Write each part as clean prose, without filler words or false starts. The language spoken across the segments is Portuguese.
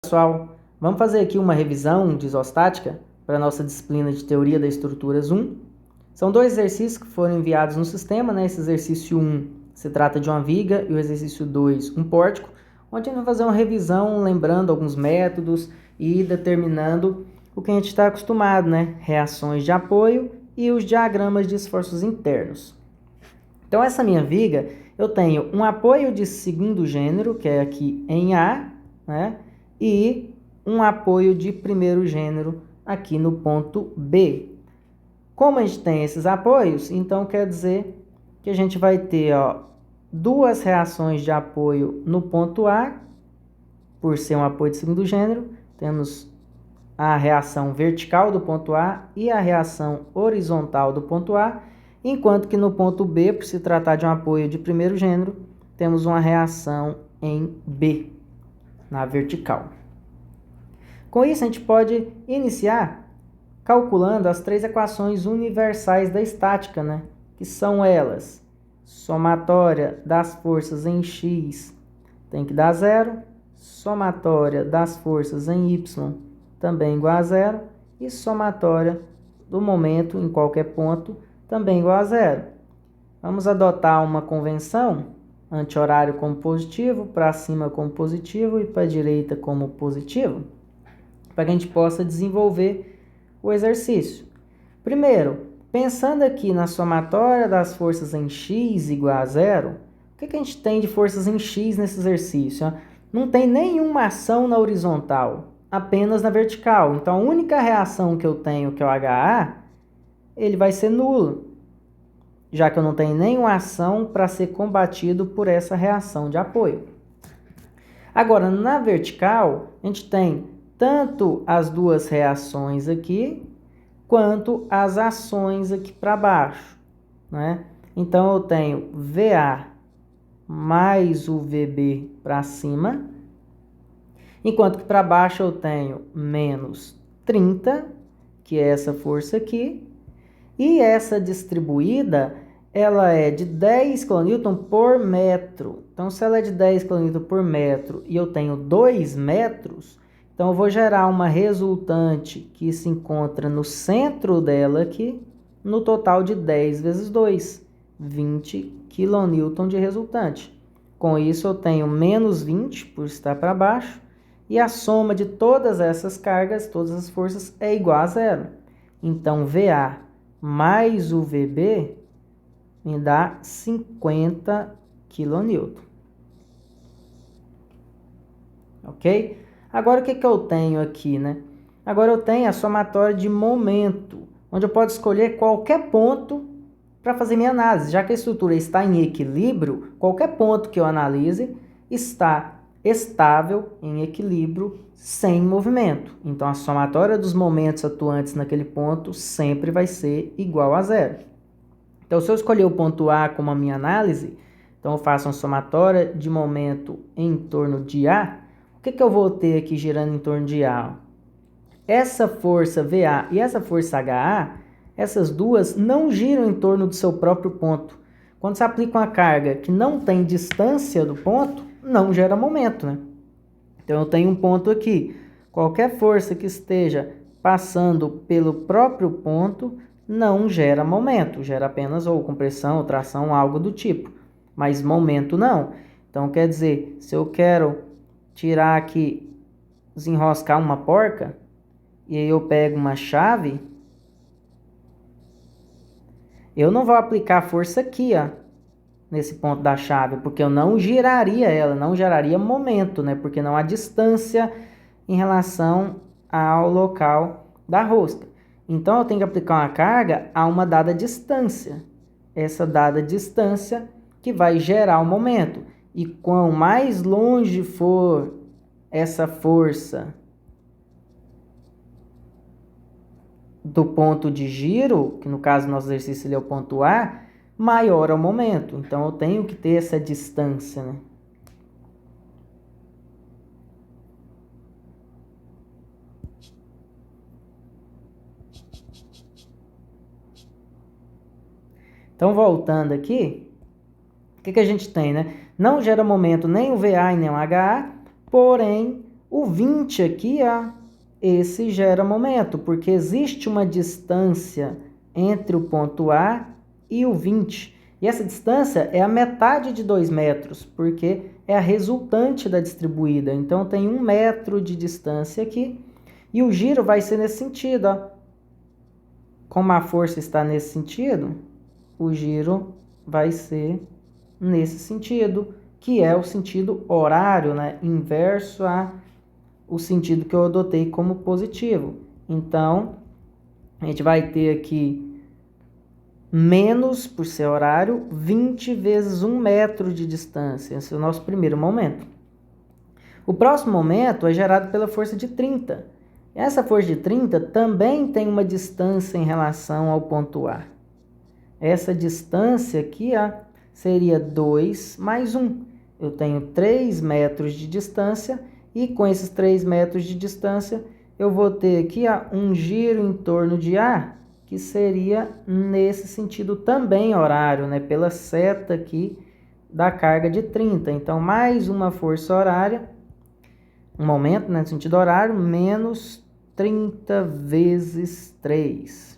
Pessoal, vamos fazer aqui uma revisão de isostática para a nossa disciplina de Teoria das Estruturas 1. São dois exercícios que foram enviados no sistema, né? Esse exercício 1 se trata de uma viga e o exercício 2 um pórtico, onde a gente vai fazer uma revisão lembrando alguns métodos e determinando o que a gente está acostumado, né? Reações de apoio e os diagramas de esforços internos. Então, essa minha viga, eu tenho um apoio de segundo gênero, que é aqui em A, né? E um apoio de primeiro gênero aqui no ponto B. Como a gente tem esses apoios, então quer dizer que a gente vai ter duas reações de apoio no ponto A, por ser um apoio de segundo gênero. Temos a reação vertical do ponto A e a reação horizontal do ponto A, enquanto que no ponto B, por se tratar de um apoio de primeiro gênero, temos uma reação em B, na vertical. Com isso, a gente pode iniciar calculando as três equações universais da estática, né? Que são elas: somatória das forças em x tem que dar zero, somatória das forças em y também igual a zero, e somatória do momento em qualquer ponto também igual a zero. Vamos adotar uma convenção: anti-horário como positivo, para cima como positivo e para a direita como positivo, para que a gente possa desenvolver o exercício. Primeiro, pensando aqui na somatória das forças em x igual a zero, o que a gente tem de forças em x nesse exercício? Não tem nenhuma ação na horizontal, apenas na vertical. Então, a única reação que eu tenho, que é o HA, ele vai ser nulo, já que eu não tenho nenhuma ação para ser combatido por essa reação de apoio. Agora, na vertical, a gente tem tanto as duas reações aqui, quanto as ações aqui para baixo, né? Então, eu tenho VA mais o VB para cima, enquanto que para baixo eu tenho menos 30, que é essa força aqui, e essa distribuída, ela é de 10 kN por metro. Então, se ela é de 10 kN por metro e eu tenho 2 metros, então eu vou gerar uma resultante que se encontra no centro dela aqui, no total de 10 vezes 2, 20 kN de resultante. Com isso, eu tenho menos 20 por estar para baixo, e a soma de todas essas cargas, todas as forças, é igual a zero. Então, VA mais o VB me dá 50 kN. Ok? Agora, o que eu tenho aqui, né? Agora eu tenho a somatória de momento, onde eu posso escolher qualquer ponto para fazer minha análise. Já que a estrutura está em equilíbrio, qualquer ponto que eu analise está estável, em equilíbrio, sem movimento. Então, a somatória dos momentos atuantes naquele ponto sempre vai ser igual a zero. Então, se eu escolher o ponto A como a minha análise, então eu faço uma somatória de momento em torno de A. O que eu vou ter aqui girando em torno de A? Essa força VA e essa força HA, essas duas não giram em torno do seu próprio ponto. Quando você aplica uma carga que não tem distância do ponto, não gera momento, né? Então, eu tenho um ponto aqui. Qualquer força que esteja passando pelo próprio ponto não gera momento. Gera apenas ou compressão, ou tração, algo do tipo. Mas momento não. Então, quer dizer, se eu quero tirar aqui, desenroscar uma porca, e aí eu pego uma chave, eu não vou aplicar força aqui, nesse ponto da chave, porque eu não giraria ela, não geraria momento, né? Porque não há distância em relação ao local da rosca. Então, eu tenho que aplicar uma carga a uma dada distância. Essa dada distância que vai gerar o momento. E quanto mais longe for essa força do ponto de giro, que no caso do nosso exercício ele é o ponto A, maior é o momento. Então, eu tenho que ter essa distância, né? Então, voltando aqui, o que a gente tem, né? Não gera momento nem o VA e nem o HA, porém, O 20 aqui, ó, esse gera momento, porque existe uma distância entre o ponto A e o 20. E essa distância é a metade de 2 metros, porque é a resultante da distribuída. Então, tem 1 metro de distância aqui, e o giro vai ser nesse sentido, ó. Como a força está nesse sentido, o giro vai ser nesse sentido, que é o sentido horário, né? Inverso o sentido que eu adotei como positivo. Então, a gente vai ter aqui menos, por ser horário, 20 vezes 1 metro de distância. Esse é o nosso primeiro momento. O próximo momento é gerado pela força de 30. Essa força de 30 também tem uma distância em relação ao ponto A. Essa distância aqui, ó, seria 2 mais 1. Eu tenho 3 metros de distância e com esses 3 metros de distância eu vou ter aqui, ó, um giro em torno de A, que seria nesse sentido também horário, né? Pela seta aqui da carga de 30. Então, mais uma força horária, um momento, né, no sentido horário, menos 30 vezes 3.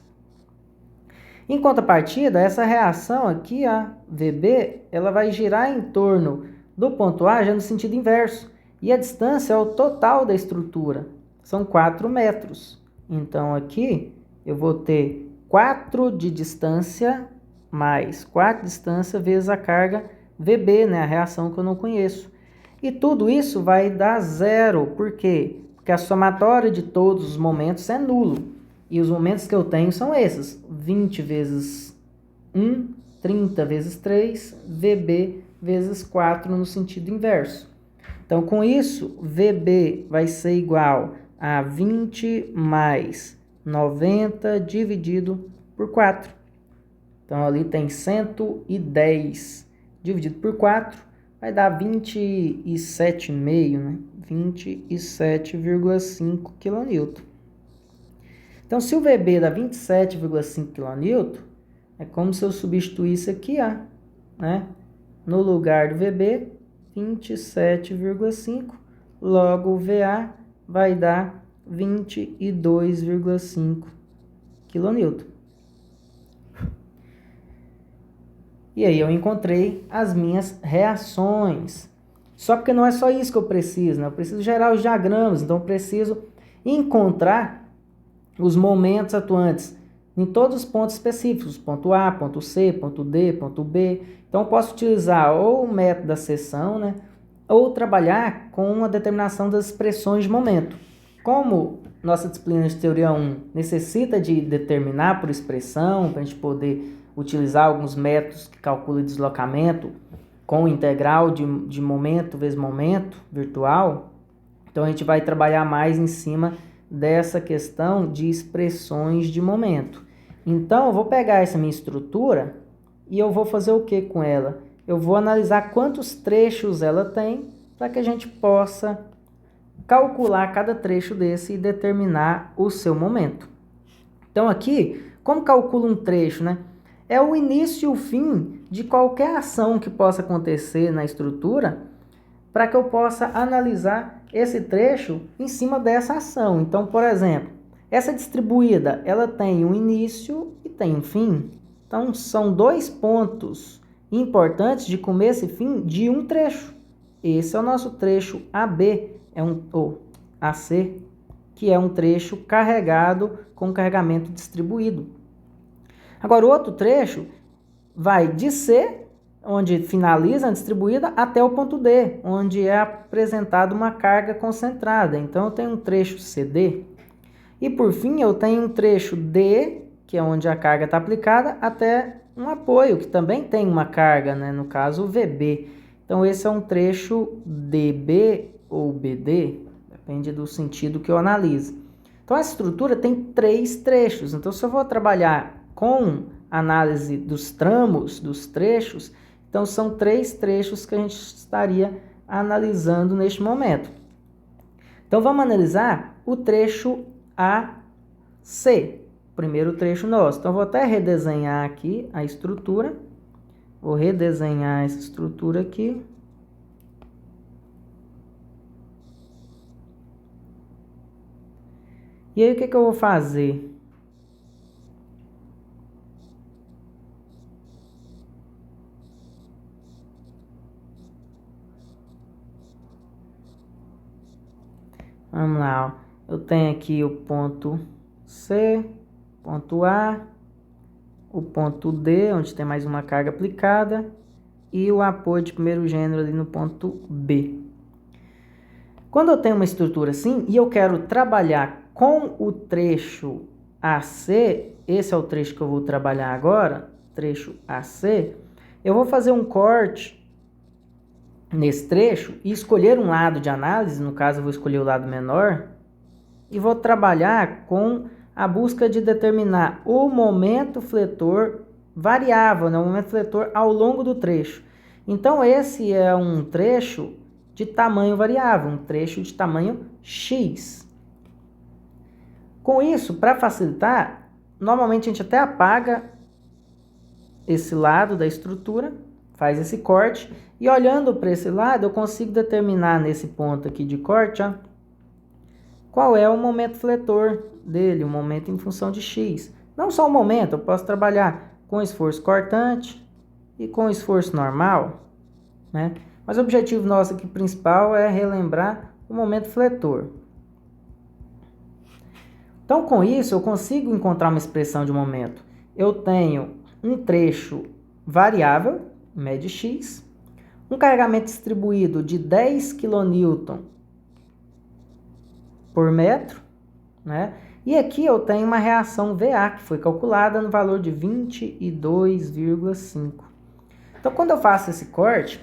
Em contrapartida, essa reação aqui, a VB, ela vai girar em torno do ponto A já no sentido inverso. E a distância é o total da estrutura. São 4 metros. Então, aqui eu vou ter 4 de distância mais 4 de distância vezes a carga VB, né? A reação que eu não conheço. E tudo isso vai dar zero. Por quê? Porque a somatória de todos os momentos é nulo. E os momentos que eu tenho são esses. 20 vezes 1, 30 vezes 3, VB vezes 4 no sentido inverso. Então, com isso, VB vai ser igual a 20 mais 90 dividido por 4. Então, ali tem 110 dividido por 4, vai dar 27,5, né? 27,5 kN. Então, se o VB dá 27,5 kN, é como se eu substituísse aqui, ó, né? No lugar do VB, 27,5, logo o VA vai dar 22,5 kN. E aí eu encontrei as minhas reações. Só porque não é só isso que eu preciso, né? Eu preciso gerar os diagramas, então eu preciso encontrar os momentos atuantes em todos os pontos específicos, ponto A, ponto C, ponto D, ponto B. Então, eu posso utilizar ou o método da seção, né, ou trabalhar com a determinação das expressões de momento. Como nossa disciplina de teoria 1 necessita de determinar por expressão, para a gente poder utilizar alguns métodos que calculam deslocamento com integral de momento vezes momento virtual, então a gente vai trabalhar mais em cima dessa questão de expressões de momento. Então, eu vou pegar essa minha estrutura e eu vou fazer o que com ela? Eu vou analisar quantos trechos ela tem para que a gente possa calcular cada trecho desse e determinar o seu momento. Então, aqui, como calcula um trecho, né? É o início e o fim de qualquer ação que possa acontecer na estrutura para que eu possa analisar esse trecho em cima dessa ação. Então, por exemplo, essa distribuída, ela tem um início e tem um fim. Então, são 2 pontos importantes de começo e fim de um trecho. Esse é o nosso trecho AB, ou AC, que é um trecho carregado com carregamento distribuído. Agora, o outro trecho vai de C, onde finaliza a distribuída, até o ponto D, onde é apresentada uma carga concentrada. Então, eu tenho um trecho CD. E, por fim, eu tenho um trecho D, que é onde a carga está aplicada, até um apoio, que também tem uma carga, né? No caso, o VB. Então, esse é um trecho DB ou BD, depende do sentido que eu analiso. Então, essa estrutura tem 3 trechos. Então, se eu vou trabalhar com análise dos tramos, dos trechos, então são 3 trechos que a gente estaria analisando neste momento. Então, vamos analisar o trecho AC, primeiro trecho nosso. Então, vou até redesenhar aqui a estrutura. Vou redesenhar essa estrutura aqui. E aí o que eu vou fazer? Vamos lá, ó. Eu tenho aqui o ponto C, ponto A, o ponto D, onde tem mais uma carga aplicada, e o apoio de primeiro gênero ali no ponto B. Quando eu tenho uma estrutura assim e eu quero trabalhar com o trecho AC, esse é o trecho que eu vou trabalhar agora, trecho AC, eu vou fazer um corte nesse trecho e escolher um lado de análise, no caso eu vou escolher o lado menor, e vou trabalhar com a busca de determinar o momento fletor variável, né? O momento fletor ao longo do trecho. Então esse é um trecho de tamanho variável, um trecho de tamanho X. Com isso, para facilitar, normalmente a gente até apaga esse lado da estrutura, faz esse corte, e olhando para esse lado eu consigo determinar nesse ponto aqui de corte, ó, qual é o momento fletor dele, o momento em função de X. Não só o momento, eu posso trabalhar com esforço cortante e com esforço normal, né? Mas o objetivo nosso aqui principal é relembrar o momento fletor. Então, com isso, eu consigo encontrar uma expressão de momento. Eu tenho um trecho variável, média X, um carregamento distribuído de 10 kN por metro, né? E aqui eu tenho uma reação VA, que foi calculada no valor de 22,5. Então, quando eu faço esse corte,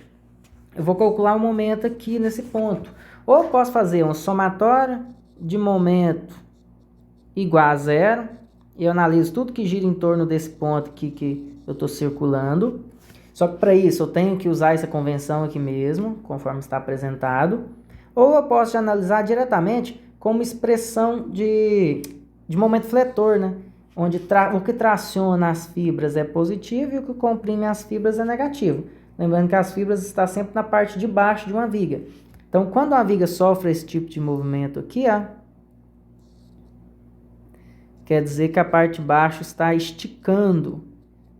eu vou calcular o momento aqui nesse ponto. Ou eu posso fazer uma somatória de momento igual a zero, e eu analiso tudo que gira em torno desse ponto aqui que eu estou circulando. Só que para isso eu tenho que usar essa convenção aqui mesmo, conforme está apresentado. Ou eu posso analisar diretamente como expressão de momento fletor, né? Onde o que traciona as fibras é positivo e o que comprime as fibras é negativo. Lembrando que as fibras estão sempre na parte de baixo de uma viga. Então, quando uma viga sofre esse tipo de movimento aqui, ó, quer dizer que a parte de baixo está esticando,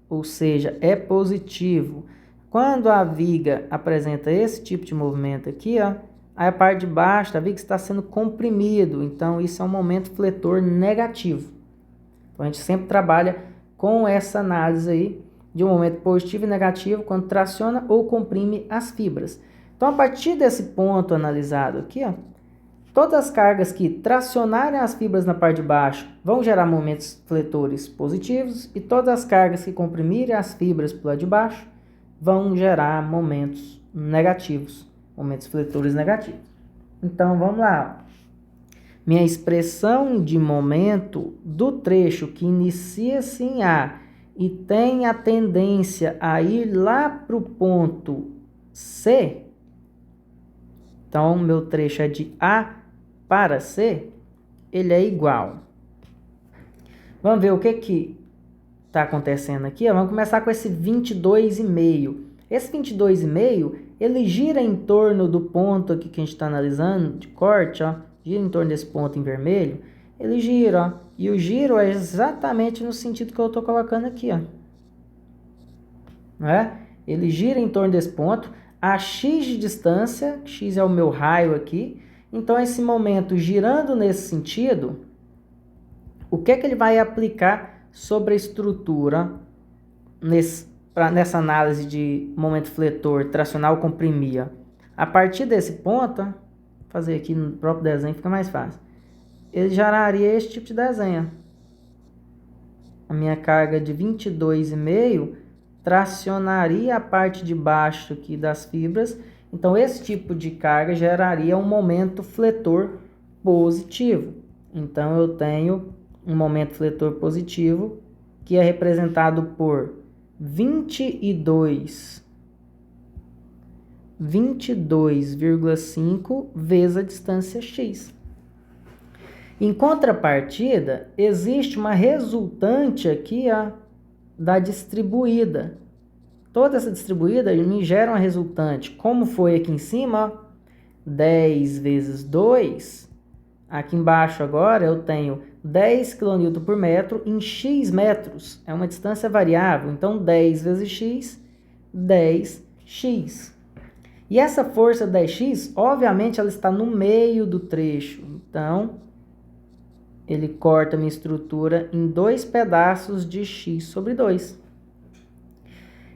ou seja, é positivo. Quando a viga apresenta esse tipo de movimento aqui, ó, a parte de baixo da viga está sendo comprimido, então isso é um momento fletor negativo. Então a gente sempre trabalha com essa análise aí de um momento positivo e negativo quando traciona ou comprime as fibras. Então a partir desse ponto analisado aqui, ó, todas as cargas que tracionarem as fibras na parte de baixo vão gerar momentos fletores positivos e todas as cargas que comprimirem as fibras pelo lado de baixo vão gerar momentos negativos, momentos fletores negativos. Então vamos lá. Minha expressão de momento do trecho que inicia-se em A e tem a tendência a ir lá para o ponto C. Então meu trecho é de A para C, ele é igual. Vamos ver o que está acontecendo aqui. Vamos começar com esse 22,5. Esse 22,5, ele gira em torno do ponto aqui que a gente está analisando, de corte, ó, gira em torno desse ponto em vermelho. Ele gira, ó, e o giro é exatamente no sentido que eu estou colocando aqui, ó. Não é? Ele gira em torno desse ponto, a X de distância, X é o meu raio aqui. Então, esse momento girando nesse sentido, o que é que ele vai aplicar sobre a estrutura nessa análise de momento fletor, tracional, comprimir? A partir desse ponto, ó, fazer aqui no próprio desenho fica mais fácil. Ele geraria esse tipo de desenho. A minha carga de 22,5 tracionaria a parte de baixo aqui das fibras. Então, esse tipo de carga geraria um momento fletor positivo. Então, eu tenho um momento fletor positivo que é representado por 22,5 vezes a distância x. Em contrapartida, existe uma resultante aqui, ó, da distribuída. Toda essa distribuída me gera uma resultante. Como foi aqui em cima, ó, 10 vezes 2, Aqui embaixo agora eu tenho 10 kN por metro em x metros. É uma distância variável, então 10 vezes x, 10x. E essa força 10x, obviamente, ela está no meio do trecho. Então, ele corta a minha estrutura em 2 pedaços de x sobre 2.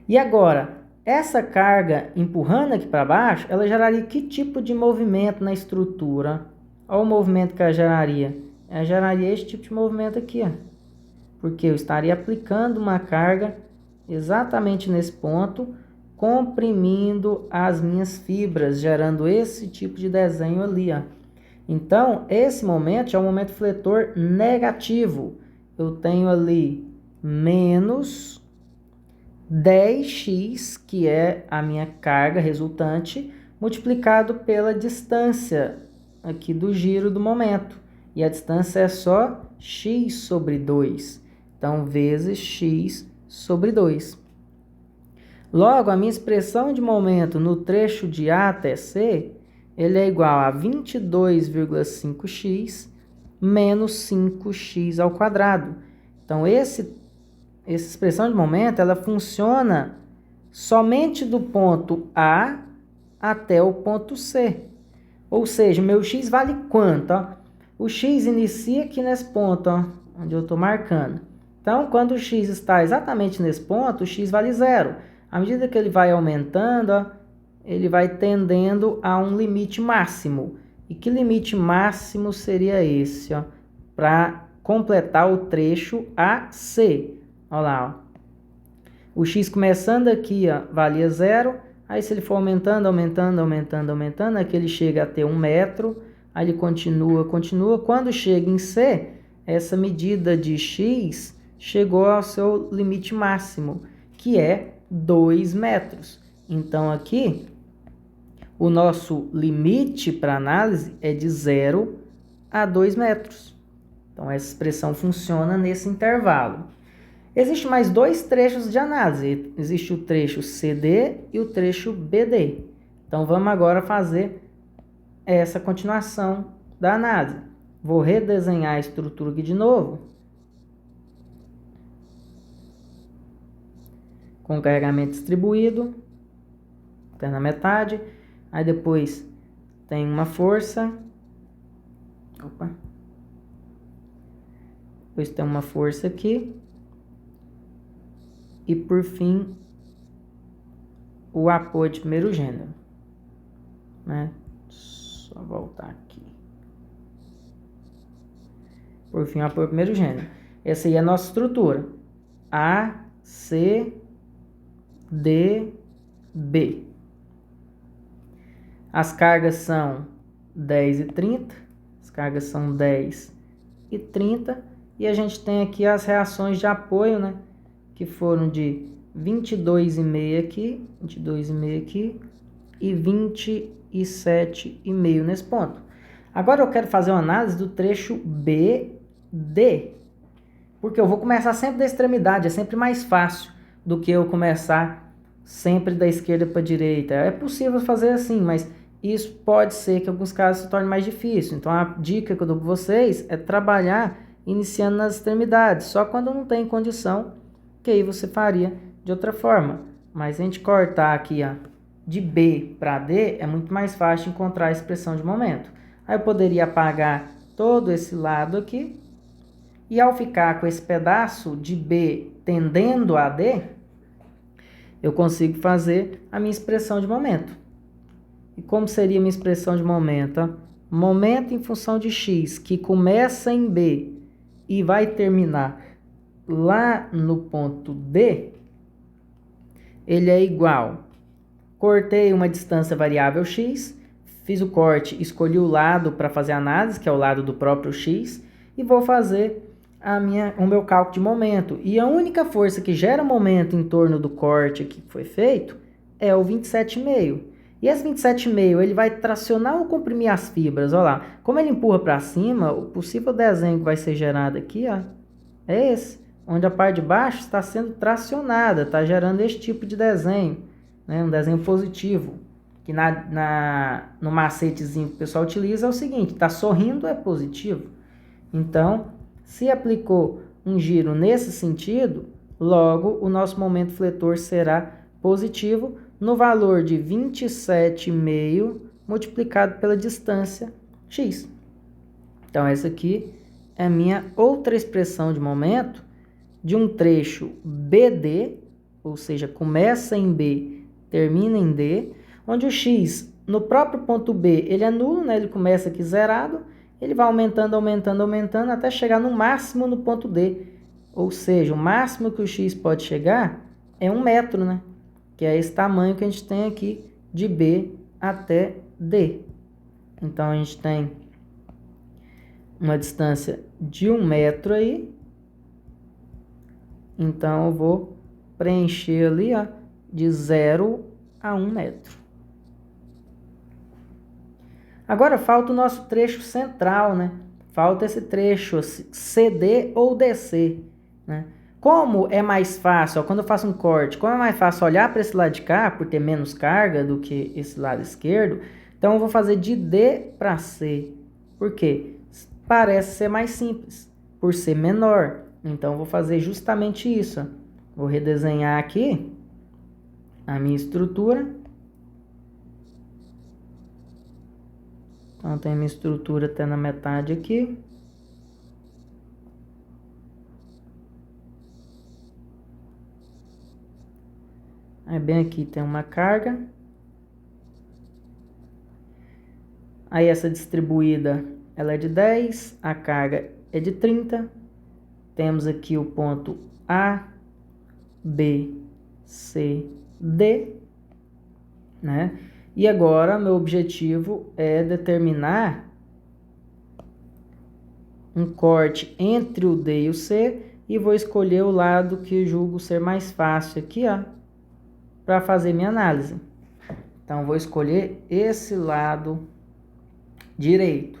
E agora, essa carga empurrando aqui para baixo, ela geraria que tipo de movimento na estrutura? Olha o movimento que ela geraria. Ela geraria esse tipo de movimento aqui, ó. Porque eu estaria aplicando uma carga exatamente nesse ponto, comprimindo as minhas fibras, gerando esse tipo de desenho ali, ó. Então, esse momento é um momento fletor negativo. Eu tenho ali menos 10x, que é a minha carga resultante, multiplicado pela distância aqui do giro do momento. E a distância é só x sobre 2. Então, vezes x sobre 2. Logo, a minha expressão de momento no trecho de A até C, ele é igual a 22,5x menos 5x ao quadrado. Então, essa expressão de momento, ela funciona somente do ponto A até o ponto C. Ou seja, meu x vale quanto? Ó? O x inicia aqui nesse ponto, ó, onde eu estou marcando. Então, quando o x está exatamente nesse ponto, o x vale 0. À medida que ele vai aumentando, ó, ele vai tendendo a um limite máximo. E que limite máximo seria esse, ó, para completar o trecho AC? Olha lá, ó. O x começando aqui, ó, valia 0. Aí se ele for aumentando, aqui ele chega a ter 1 metro. Aí ele continua. Quando chega em C, essa medida de x chegou ao seu limite máximo, que é 2 metros. Então aqui, o nosso limite para análise é de 0 a 2 metros. Então essa expressão funciona nesse intervalo. Existem mais 2 trechos de análise. Existe o trecho CD e o trecho BD. Então, vamos agora fazer essa continuação da análise. Vou redesenhar a estrutura aqui de novo. Com carregamento distribuído. Até na metade. Aí depois tem uma força. Opa. Depois tem uma força aqui. E, por fim, o apoio de primeiro gênero. Né? Só voltar aqui. Por fim, o apoio de primeiro gênero. Essa aí é a nossa estrutura. A, C, D, B. As cargas são 10 e 30. As cargas são 10 e 30. E a gente tem aqui as reações de apoio, né? Que foram de 22,5 aqui, 22,5 aqui e 27,5 nesse ponto. Agora eu quero fazer uma análise do trecho BD, porque eu vou começar sempre da extremidade, é sempre mais fácil do que eu começar sempre da esquerda para a direita. É possível fazer assim, mas isso pode ser que em alguns casos se torne mais difícil. Então a dica que eu dou para vocês é trabalhar iniciando nas extremidades, só quando não tem condição, que aí você faria de outra forma. Mas a gente cortar aqui, ó, de B para D, é muito mais fácil encontrar a expressão de momento. Aí eu poderia apagar todo esse lado aqui. E ao ficar com esse pedaço de B tendendo a D, eu consigo fazer a minha expressão de momento. E como seria a minha expressão de momento? Ó? Momento em função de x, que começa em B e vai terminar lá no ponto D, ele é igual. Cortei uma distância variável x, fiz o corte, escolhi o lado para fazer a análise, que é o lado do próprio x, e vou fazer o meu cálculo de momento. E a única força que gera momento em torno do corte aqui que foi feito é o 27,5. E esse 27,5 ele vai tracionar ou comprimir as fibras? Olha lá, como ele empurra para cima, o possível desenho que vai ser gerado aqui, ó, é esse. Onde a parte de baixo está sendo tracionada, está gerando esse tipo de desenho, né? Um desenho positivo, que no macetezinho que o pessoal utiliza é o seguinte, está sorrindo é positivo. Então, se aplicou um giro nesse sentido, logo o nosso momento fletor será positivo no valor de 27,5 multiplicado pela distância x. Então, essa aqui é a minha outra expressão de momento de um trecho BD, ou seja, começa em B, termina em D, onde o x, no próprio ponto B, ele é nulo, né? Ele começa aqui zerado, ele vai aumentando, aumentando, aumentando, até chegar no máximo no ponto D. Ou seja, o máximo que o x pode chegar é 1 metro, né? Que é esse tamanho que a gente tem aqui de B até D. Então, a gente tem uma distância de 1 metro aí. Então, eu vou preencher ali, ó, de 0 a 1 metro. Agora, falta o nosso trecho central, né? Falta esse trecho CD ou DC, né? Como é mais fácil, ó, quando eu faço um corte, como é mais fácil olhar para esse lado de cá, por ter menos carga do que esse lado esquerdo, então eu vou fazer de D para C. Por quê? Parece ser mais simples, por ser menor. Então, eu vou fazer justamente isso. Ó. Vou redesenhar aqui a minha estrutura. Então, tem minha estrutura até na metade aqui. Aí, bem aqui tem uma carga. Aí, essa distribuída, ela é de 10. A carga é de 30. Temos aqui o ponto A, B, C, D, né? E agora, meu objetivo é determinar um corte entre o D e o C e vou escolher o lado que julgo ser mais fácil aqui, ó, para fazer minha análise. Então, vou escolher esse lado direito.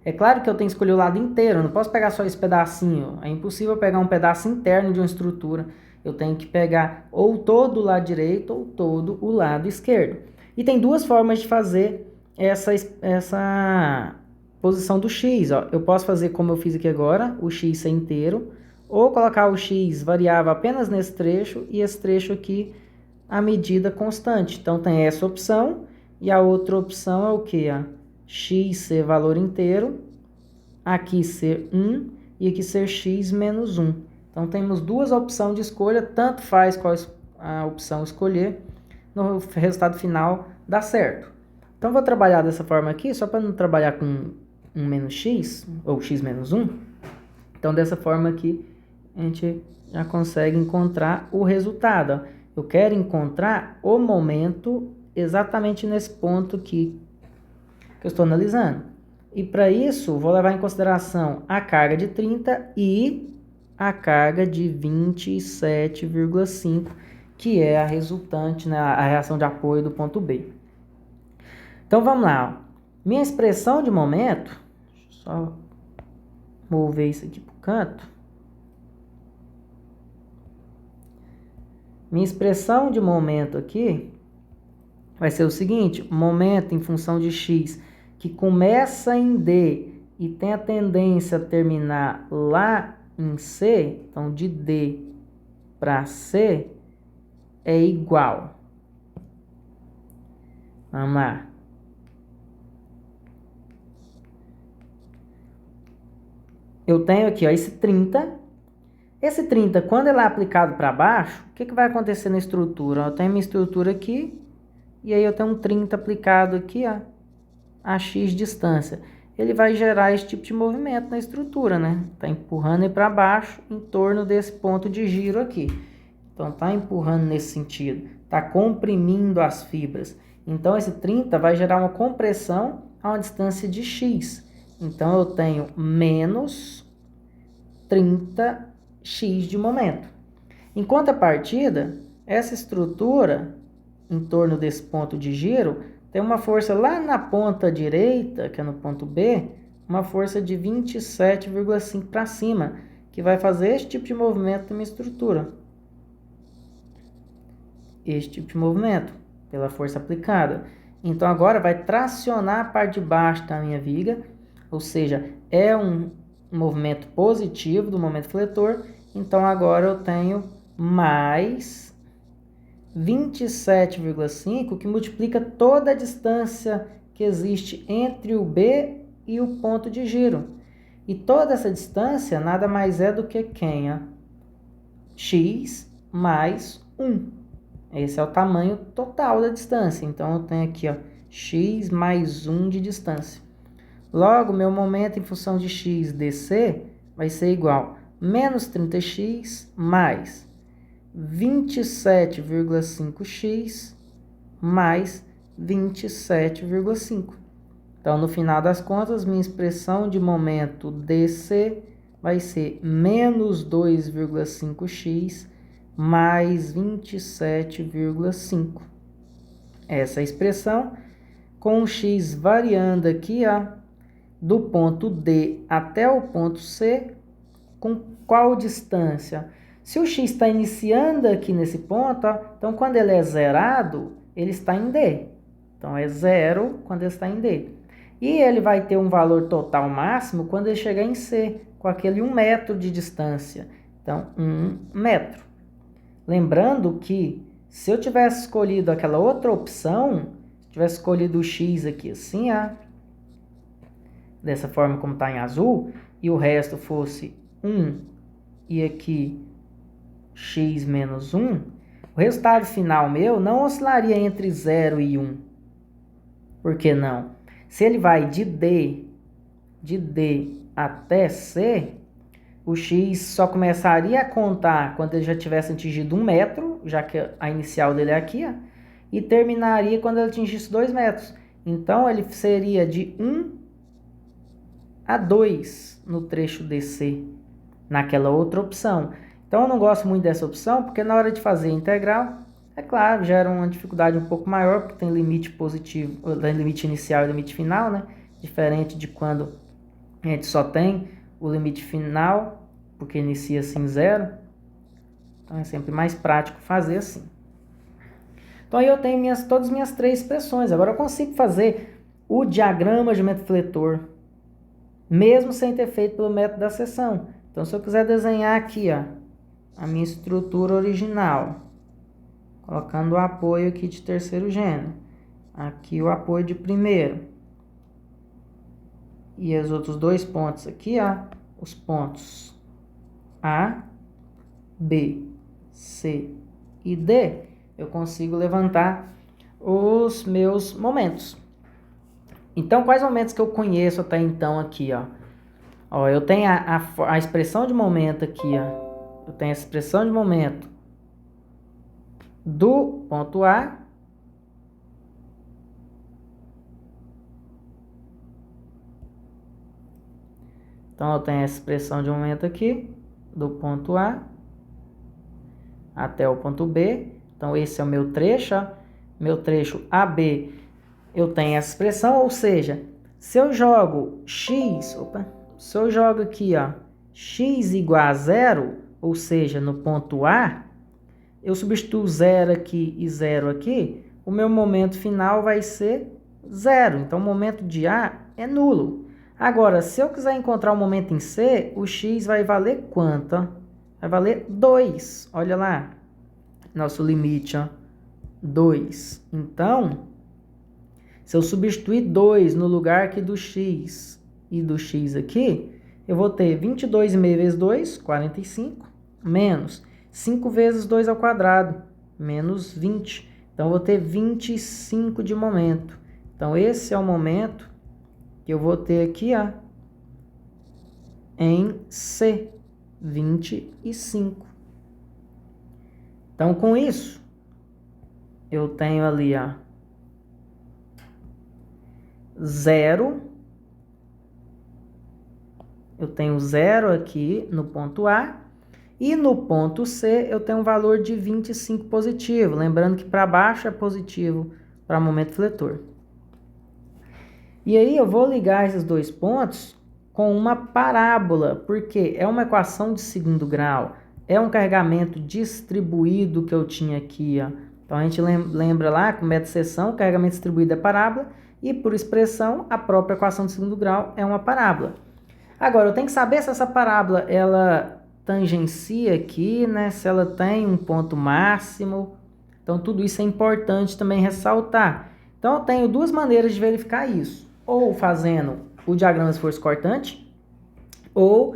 É claro que eu tenho que escolher o lado inteiro, eu não posso pegar só esse pedacinho. É impossível pegar um pedaço interno de uma estrutura. Eu tenho que pegar ou todo o lado direito ou todo o lado esquerdo. E tem duas formas de fazer essa posição do x. Ó. Eu posso fazer como eu fiz aqui agora, o x ser inteiro, ou colocar o x variável apenas nesse trecho e esse trecho aqui a medida constante. Então tem essa opção e a outra opção é o que? X ser valor inteiro, aqui ser 1 e aqui ser x menos 1. Então, temos duas opções de escolha, tanto faz qual a opção escolher, no resultado final dá certo. Então, vou trabalhar dessa forma aqui, só para não trabalhar com 1 menos x, ou x menos 1. Então, dessa forma aqui, a gente já consegue encontrar o resultado. Eu quero encontrar o momento exatamente nesse ponto aqui, que eu estou analisando. E para isso, vou levar em consideração a carga de 30 e a carga de 27,5, que é a resultante, né, a reação de apoio do ponto B. Então, vamos lá. Ó. Minha expressão de momento, deixa eu só mover isso aqui para o canto. Minha expressão de momento aqui vai ser o seguinte, momento em função de x que começa em D e tem a tendência a terminar lá em C, então de D para C é igual. Vamos lá. Eu tenho aqui ó, esse 30. Esse 30, quando ele é aplicado para baixo, o que vai acontecer na estrutura? Eu tenho minha estrutura aqui e aí eu tenho um 30 aplicado aqui, ó, a x distância. Ele vai gerar esse tipo de movimento na estrutura, né? Tá empurrando ele para baixo em torno desse ponto de giro aqui. Então, tá empurrando nesse sentido. Tá comprimindo as fibras. Então, esse 30 vai gerar uma compressão a uma distância de x. Então, eu tenho menos 30x de momento. Em contrapartida, essa estrutura em torno desse ponto de giro tem uma força lá na ponta direita, que é no ponto B, uma força de 27,5 para cima, que vai fazer esse tipo de movimento na minha estrutura. Esse tipo de movimento, pela força aplicada. Então agora vai tracionar a parte de baixo da minha viga, ou seja, é um movimento positivo do momento fletor. Então agora eu tenho mais 27,5, que multiplica toda a distância que existe entre o B e o ponto de giro. E toda essa distância nada mais é do que quem? X mais 1. Esse é o tamanho total da distância. Então, eu tenho aqui, x mais 1 de distância. Logo, meu momento em função de x dc vai ser igual a menos 30x mais 27,5x mais 27,5. Então, no final das contas, minha expressão de momento dc vai ser menos 2,5x mais 27,5. Essa é a expressão com o x variando aqui, do ponto D até o ponto C, com qual distância? Se o x está iniciando aqui nesse ponto, então quando ele é zerado, ele está em D. Então é zero quando ele está em D. E ele vai ter um valor total máximo quando ele chegar em C, com aquele 1 metro de distância. Então, 1 metro. Lembrando que se eu tivesse escolhido aquela outra opção, tivesse escolhido o x aqui assim, dessa forma como está em azul, e o resto fosse 1 e aqui x menos 1, o resultado final meu não oscilaria entre 0 e 1. Por que não? Se ele vai de D até C, o x só começaria a contar quando ele já tivesse atingido 1 metro, já que a inicial dele é aqui, e terminaria quando ele atingisse 2 metros. Então, ele seria de 1 a 2 no trecho DC, naquela outra opção. Então, eu não gosto muito dessa opção, porque na hora de fazer a integral, é claro, gera uma dificuldade um pouco maior, porque tem limite positivo, tem limite inicial e limite final, né? Diferente de quando a gente só tem o limite final, porque inicia assim zero. Então, é sempre mais prático fazer assim. Então, aí eu tenho todas as minhas 3 expressões. Agora, eu consigo fazer o diagrama de momento fletor, mesmo sem ter feito pelo método da seção. Então, se eu quiser desenhar aqui, a minha estrutura original, colocando o apoio aqui de terceiro gênero, aqui o apoio de primeiro, e os outros 2 pontos aqui, os pontos A, B, C e D, eu consigo levantar os meus momentos. Então, quais momentos que eu conheço até então aqui, eu tenho a expressão de momento aqui, eu tenho a expressão de momento do ponto A então eu tenho essa expressão de momento aqui do ponto A até o ponto B. Então esse é o meu trecho, meu trecho AB. Eu tenho essa expressão, ou seja, se eu jogo x, se eu jogo aqui, x igual a 0, ou seja, no ponto A, eu substituo 0 aqui e 0 aqui, o meu momento final vai ser 0. Então, o momento de A é nulo. Agora, se eu quiser encontrar o momento em C, o x vai valer quanto? Vai valer 2. Olha lá, nosso limite, 2. Então, se eu substituir 2 no lugar aqui do x e do x aqui, eu vou ter 22,5 vezes 2, 45, menos 5 vezes 2 ao quadrado, menos 20. Então, eu vou ter 25 de momento. Então, esse é o momento que eu vou ter aqui, em C, 25. Então, com isso, eu tenho ali, 0. Eu tenho 0 aqui no ponto A. E no ponto C, eu tenho um valor de 25 positivo. Lembrando que para baixo é positivo para momento fletor. E aí eu vou ligar esses 2 pontos com uma parábola, porque é uma equação de segundo grau. É um carregamento distribuído que eu tinha aqui, Então, a gente lembra lá que o método de seção, o carregamento distribuído é parábola, e por expressão, a própria equação de segundo grau é uma parábola. Agora, eu tenho que saber se essa parábola, ela tangencia aqui, né? Se ela tem um ponto máximo. Então, tudo isso é importante também ressaltar. Então, eu tenho duas maneiras de verificar isso. Ou fazendo o diagrama de esforço cortante, ou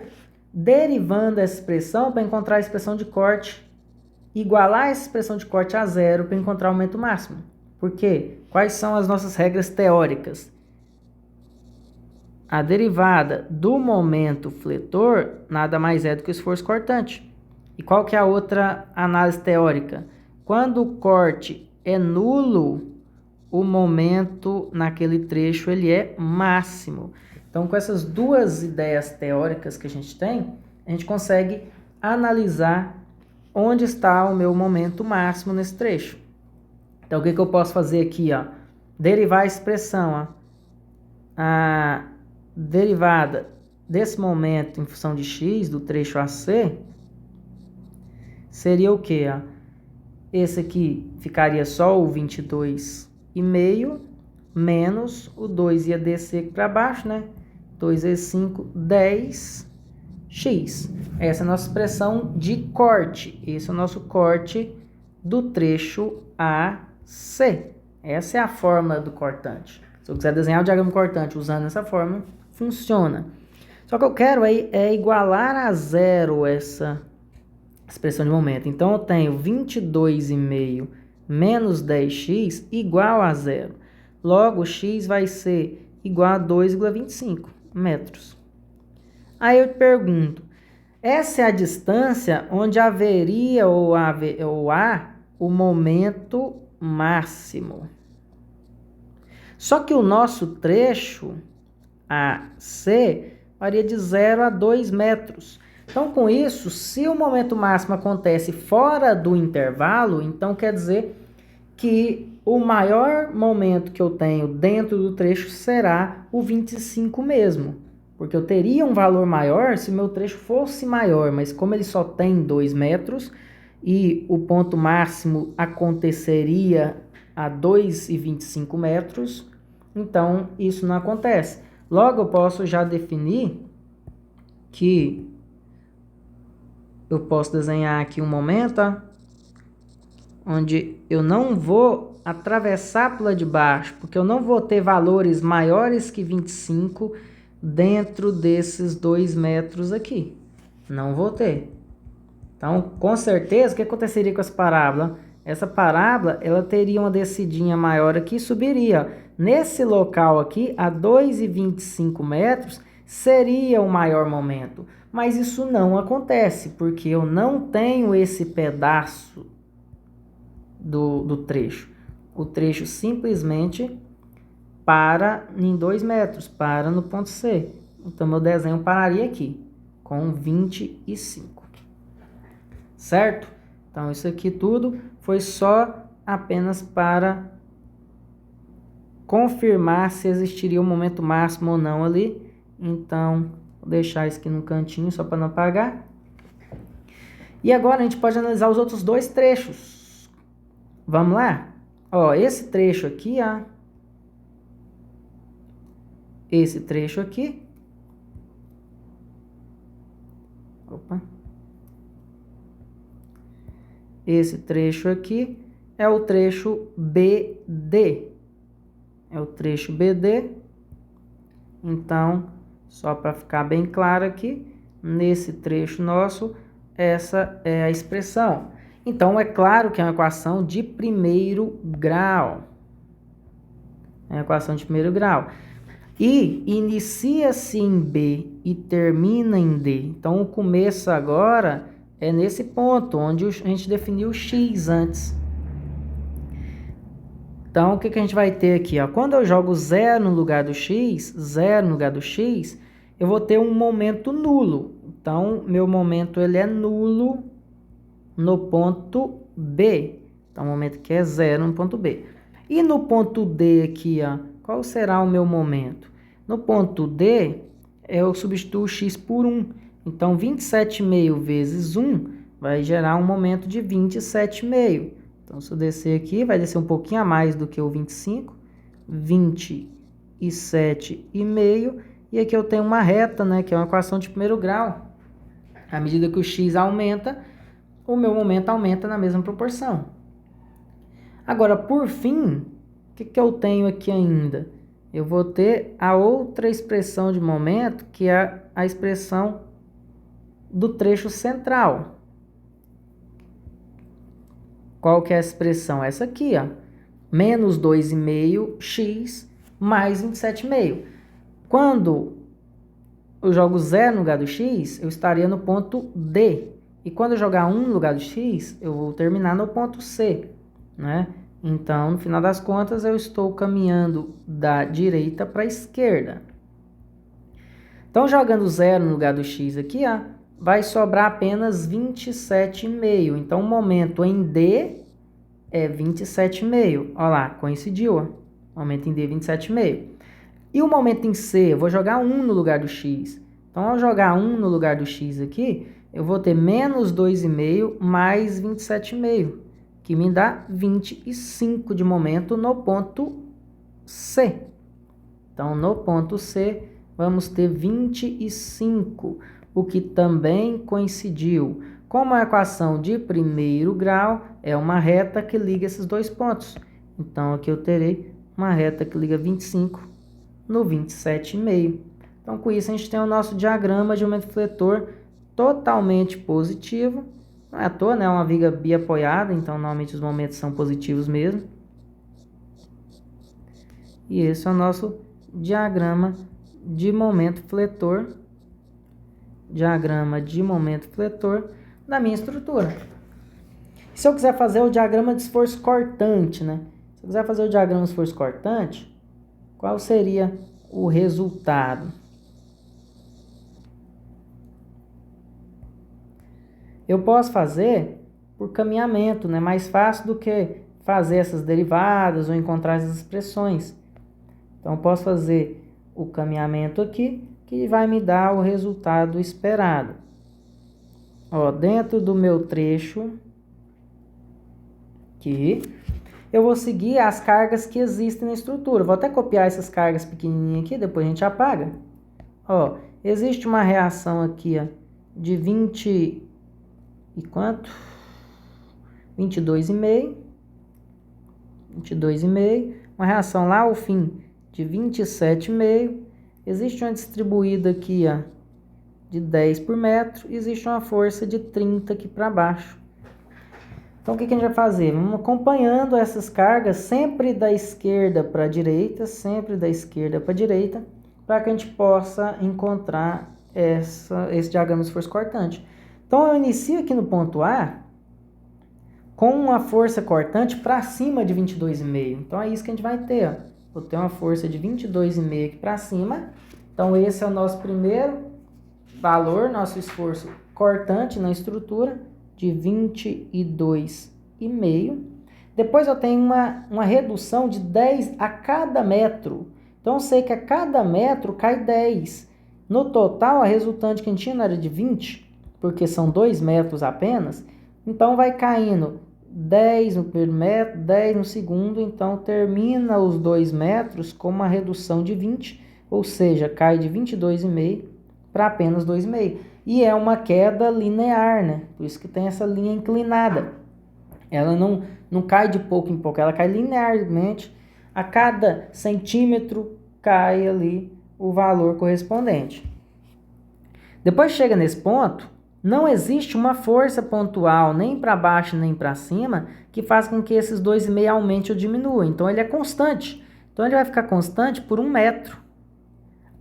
derivando essa expressão para encontrar a expressão de corte, igualar essa expressão de corte a zero para encontrar o momento máximo. Por quê? Quais são as nossas regras teóricas? A derivada do momento fletor nada mais é do que o esforço cortante. E qual que é a outra análise teórica? Quando o corte é nulo, o momento naquele trecho ele é máximo. Então, com essas duas ideias teóricas que a gente tem, a gente consegue analisar onde está o meu momento máximo nesse trecho. Então, o que eu posso fazer aqui? Ó? Derivar a expressão. Ó. A derivada desse momento em função de x, do trecho AC, seria o quê? Ó? Esse aqui ficaria só o 22,5 menos o 2 ia descer para baixo, né? 2 vezes 5, 10x. Essa é a nossa expressão de corte. Esse é o nosso corte do trecho AC. Essa é a fórmula do cortante. Se eu quiser desenhar o diagrama cortante usando essa fórmula, funciona. Só que eu quero é igualar a zero essa expressão de momento. Então, eu tenho 22,5 menos 10x igual a zero. Logo, x vai ser igual a 2,25 metros. Aí eu te pergunto, essa é a distância onde haveria ou há o momento máximo. Só que o nosso trecho AC varia de 0 a 2 metros. Então, com isso, se o momento máximo acontece fora do intervalo, então quer dizer que o maior momento que eu tenho dentro do trecho será o 25 mesmo. Porque eu teria um valor maior se o meu trecho fosse maior, mas como ele só tem 2 metros e o ponto máximo aconteceria a 2,25 metros, então isso não acontece. Logo, eu posso já definir que eu posso desenhar aqui um momento, ó, onde eu não vou atravessar pela de baixo, porque eu não vou ter valores maiores que 25 dentro desses 2 metros aqui. Não vou ter. Então, com certeza, o que aconteceria com essa parábola? Essa parábola, ela teria uma descidinha maior aqui e subiria. Nesse local aqui, a 2,25 metros, seria o maior momento. Mas isso não acontece, porque eu não tenho esse pedaço do trecho. O trecho simplesmente para em 2 metros, para no ponto C. Então, meu desenho pararia aqui, com 25. Certo? Então, isso aqui tudo foi só apenas para confirmar se existiria um momento máximo ou não ali. Então, vou deixar isso aqui no cantinho só para não apagar. E agora a gente pode analisar os outros dois trechos. Vamos lá? Ó, esse trecho aqui, ó. Esse trecho aqui. Opa. Esse trecho aqui é o trecho BD. É o trecho BD. Então, só para ficar bem claro aqui, nesse trecho nosso, essa é a expressão. Então, é claro que é uma equação de primeiro grau. É uma equação de primeiro grau. E inicia-se em B e termina em D. Então, o começo agora é nesse ponto, onde a gente definiu o x antes. Então, o que a gente vai ter aqui? Ó? Quando eu jogo 0 no lugar do x, 0 no lugar do x, eu vou ter um momento nulo. Então, meu momento ele é nulo no ponto B. Então, o momento que é 0 no ponto B. E no ponto D aqui, ó, qual será o meu momento? No ponto D, eu substituo x por 1. Então, 27,5 vezes 1 vai gerar um momento de 27,5. Então, se eu descer aqui, vai descer um pouquinho a mais do que o 25, 27,5. E aqui eu tenho uma reta, né, que é uma equação de primeiro grau. À medida que o x aumenta, o meu momento aumenta na mesma proporção. Agora, por fim, o que eu tenho aqui ainda? Eu vou ter a outra expressão de momento, que é a expressão do trecho central. Qual que é a expressão? Essa aqui, ó. Menos 2,5x mais 27,5. Quando eu jogo 0 no lugar do x, eu estaria no ponto D. E quando eu jogar 1 no lugar do x, eu vou terminar no ponto C, né? Então, no final das contas, eu estou caminhando da direita para a esquerda. Então, jogando 0 no lugar do x aqui, ó, vai sobrar apenas 27,5. Então, o momento em D é 27,5. Olha lá, coincidiu. Ó. Momento em D, 27,5. E o momento em C, eu vou jogar 1 no lugar do x. Então, ao jogar 1 no lugar do x aqui, eu vou ter menos 2,5 mais 27,5, que me dá 25 de momento no ponto C. Então, no ponto C, vamos ter 25, o que também coincidiu. Como a equação de primeiro grau é uma reta que liga esses dois pontos. Então, aqui eu terei uma reta que liga 25 no 27,5. Então, com isso, a gente tem o nosso diagrama de momento fletor totalmente positivo. Não é à toa, né? É uma viga biapoiada, então, normalmente, os momentos são positivos mesmo. E esse é o nosso diagrama de momento fletor. Diagrama de momento fletor da minha estrutura. Se eu quiser fazer o diagrama de esforço cortante, né? Se eu quiser fazer o diagrama de esforço cortante, qual seria o resultado? Eu posso fazer por caminhamento, né? Mais fácil do que fazer essas derivadas ou encontrar essas expressões. Então, eu posso fazer o caminhamento aqui, que vai me dar o resultado esperado. Ó, dentro do meu trecho aqui, eu vou seguir as cargas que existem na estrutura. Vou até copiar essas cargas pequenininhas aqui, depois a gente apaga. Ó, existe uma reação aqui, ó, de 20 e quanto? 22,5. 22,5. Uma reação lá ao fim de 27,5. Existe uma distribuída aqui, ó, de 10 por metro. Existe uma força de 30 aqui para baixo. Então, o que a gente vai fazer? Vamos acompanhando essas cargas sempre da esquerda para a direita, sempre da esquerda para a direita, para que a gente possa encontrar esse diagrama de esforço cortante. Então, eu inicio aqui no ponto A com uma força cortante para cima de 22,5. Então, é isso que a gente vai ter. Ó. Vou ter uma força de 22,5 aqui para cima. Então, esse é o nosso primeiro valor, nosso esforço cortante na estrutura, de 22,5. Depois eu tenho uma redução de 10 a cada metro. Então, eu sei que a cada metro cai 10. No total, a resultante que a gente tinha era de 20, porque são 2 metros apenas. Então, vai caindo 10 no primeiro metro, 10 no segundo. Então, termina os 2 metros com uma redução de 20, ou seja, cai de 22,5 para apenas 2,5. E é uma queda linear, né? Por isso que tem essa linha inclinada. Ela não cai de pouco em pouco, ela cai linearmente. A cada centímetro cai ali o valor correspondente. Depois chega nesse ponto, não existe uma força pontual, nem para baixo nem para cima, que faça com que esses 2,5 aumente ou diminua. Então, ele é constante. Então, ele vai ficar constante por 1 metro.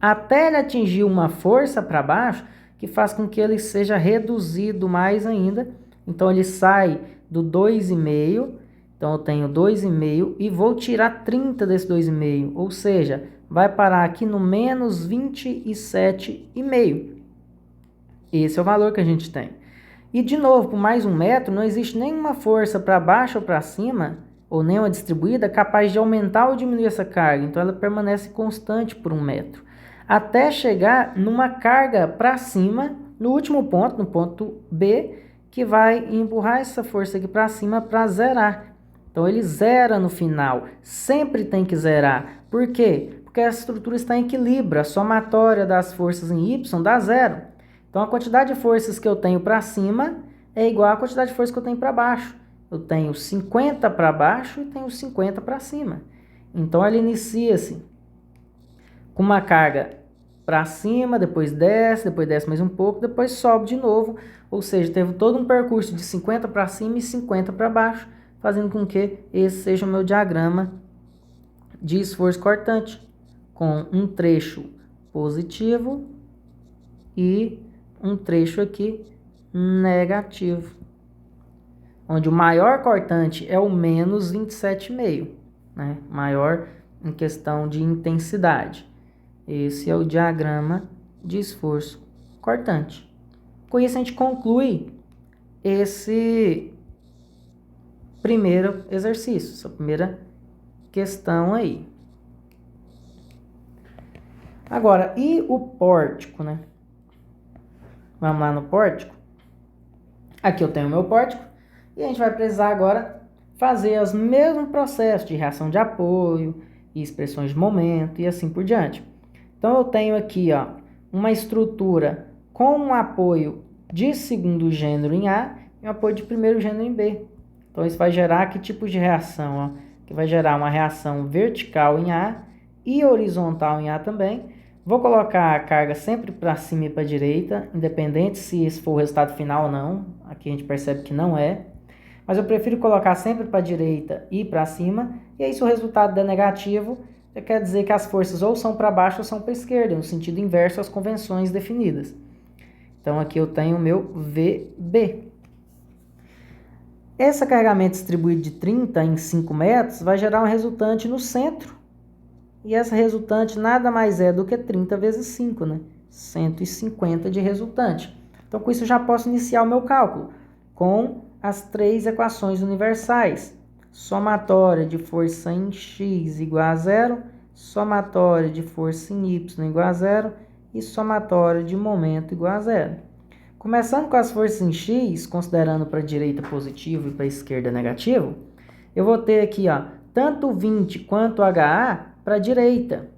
Até ele atingir uma força para baixo, que faz com que ele seja reduzido mais ainda. Então, ele sai do 2,5. Então, eu tenho 2,5 e vou tirar 30 desse 2,5. Ou seja, vai parar aqui no menos 27,5. Esse é o valor que a gente tem. E, de novo, por mais 1 metro, não existe nenhuma força para baixo ou para cima, ou nenhuma distribuída, capaz de aumentar ou diminuir essa carga. Então, ela permanece constante por 1 metro. Até chegar numa carga para cima, no último ponto, no ponto B, que vai empurrar essa força aqui para cima para zerar. Então ele zera no final, sempre tem que zerar. Por quê? Porque a estrutura está em equilíbrio, a somatória das forças em Y dá zero. Então a quantidade de forças que eu tenho para cima é igual à quantidade de forças que eu tenho para baixo. Eu tenho 50 para baixo e tenho 50 para cima. Então ela inicia-se com uma carga para cima, depois desce mais um pouco, depois sobe de novo. Ou seja, teve todo um percurso de 50 para cima e 50 para baixo, fazendo com que esse seja o meu diagrama de esforço cortante, com um trecho positivo e um trecho aqui negativo, onde o maior cortante é o menos 27,5, né? Maior em questão de intensidade. Esse é o diagrama de esforço cortante. Com isso a gente conclui esse primeiro exercício, essa primeira questão aí. Agora, e o pórtico, né? Vamos lá no pórtico. Aqui eu tenho o meu pórtico e a gente vai precisar agora fazer os mesmos processos de reação de apoio e expressões de momento e assim por diante. Então eu tenho aqui, ó, uma estrutura com um apoio de segundo gênero em A e um apoio de primeiro gênero em B. Então isso vai gerar que tipo de reação? Ó? Que vai gerar uma reação vertical em A e horizontal em A também. Vou colocar a carga sempre para cima e para a direita, independente se esse for o resultado final ou não. Aqui a gente percebe que não é. Mas eu prefiro colocar sempre para a direita e para cima. E aí se o resultado der negativo, quer dizer que as forças ou são para baixo ou são para a esquerda, no sentido inverso às convenções definidas. Então aqui eu tenho o meu VB. Esse carregamento distribuído de 30 em 5 metros vai gerar um resultante no centro. E essa resultante nada mais é do que 30 vezes 5, né? 150 de resultante. Então com isso eu já posso iniciar o meu cálculo com as 3 equações universais. Somatória de força em x igual a zero, somatória de força em y igual a zero e somatória de momento igual a zero. Começando com as forças em x, considerando para a direita positivo e para a esquerda negativo, eu vou ter aqui, ó, tanto 20 quanto HA para a direita.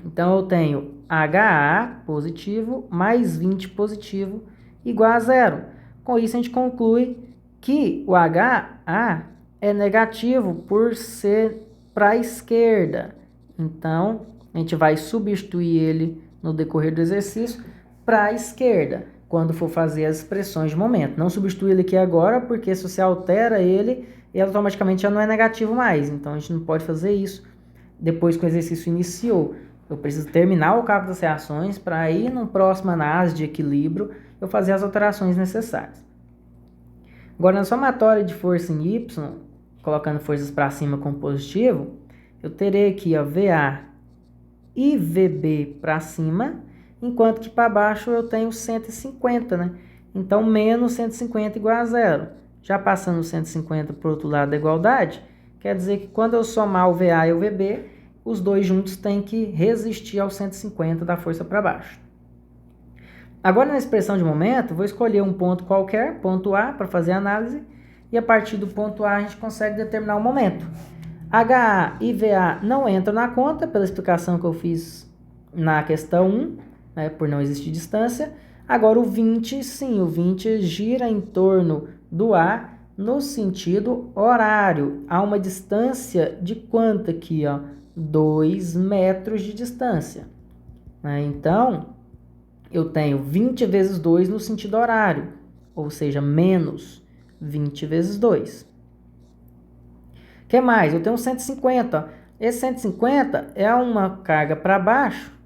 Então eu tenho HA positivo mais 20 positivo igual a zero. Com isso a gente conclui que o HA é negativo por ser para a esquerda. Então, a gente vai substituir ele no decorrer do exercício para a esquerda, quando for fazer as expressões de momento. Não substituir ele aqui agora, porque se você altera ele, ele automaticamente já não é negativo mais. Então, a gente não pode fazer isso depois que o exercício iniciou. Eu preciso terminar o cálculo das reações para aí, no próximo análise de equilíbrio, eu fazer as alterações necessárias. Agora, na somatória de força em Y, colocando forças para cima com positivo, eu terei aqui a VA e VB para cima, enquanto que para baixo eu tenho 150, né? Então, menos 150 igual a zero. Já passando 150 para o outro lado da igualdade, quer dizer que quando eu somar o VA e o VB, os dois juntos têm que resistir aos 150 da força para baixo. Agora, na expressão de momento, vou escolher um ponto qualquer, ponto A, para fazer a análise, e a partir do ponto A a gente consegue determinar o momento. HA e VA não entram na conta, pela explicação que eu fiz na questão 1, né, por não existir distância. Agora o 20, sim, o 20 gira em torno do A no sentido horário. Há uma distância de quanto aqui? Ó? 2 metros de distância. Então, eu tenho 20 vezes 2 no sentido horário, ou seja, menos 20 vezes 2. O que mais? Eu tenho 150. Esse 150 é uma carga para baixo,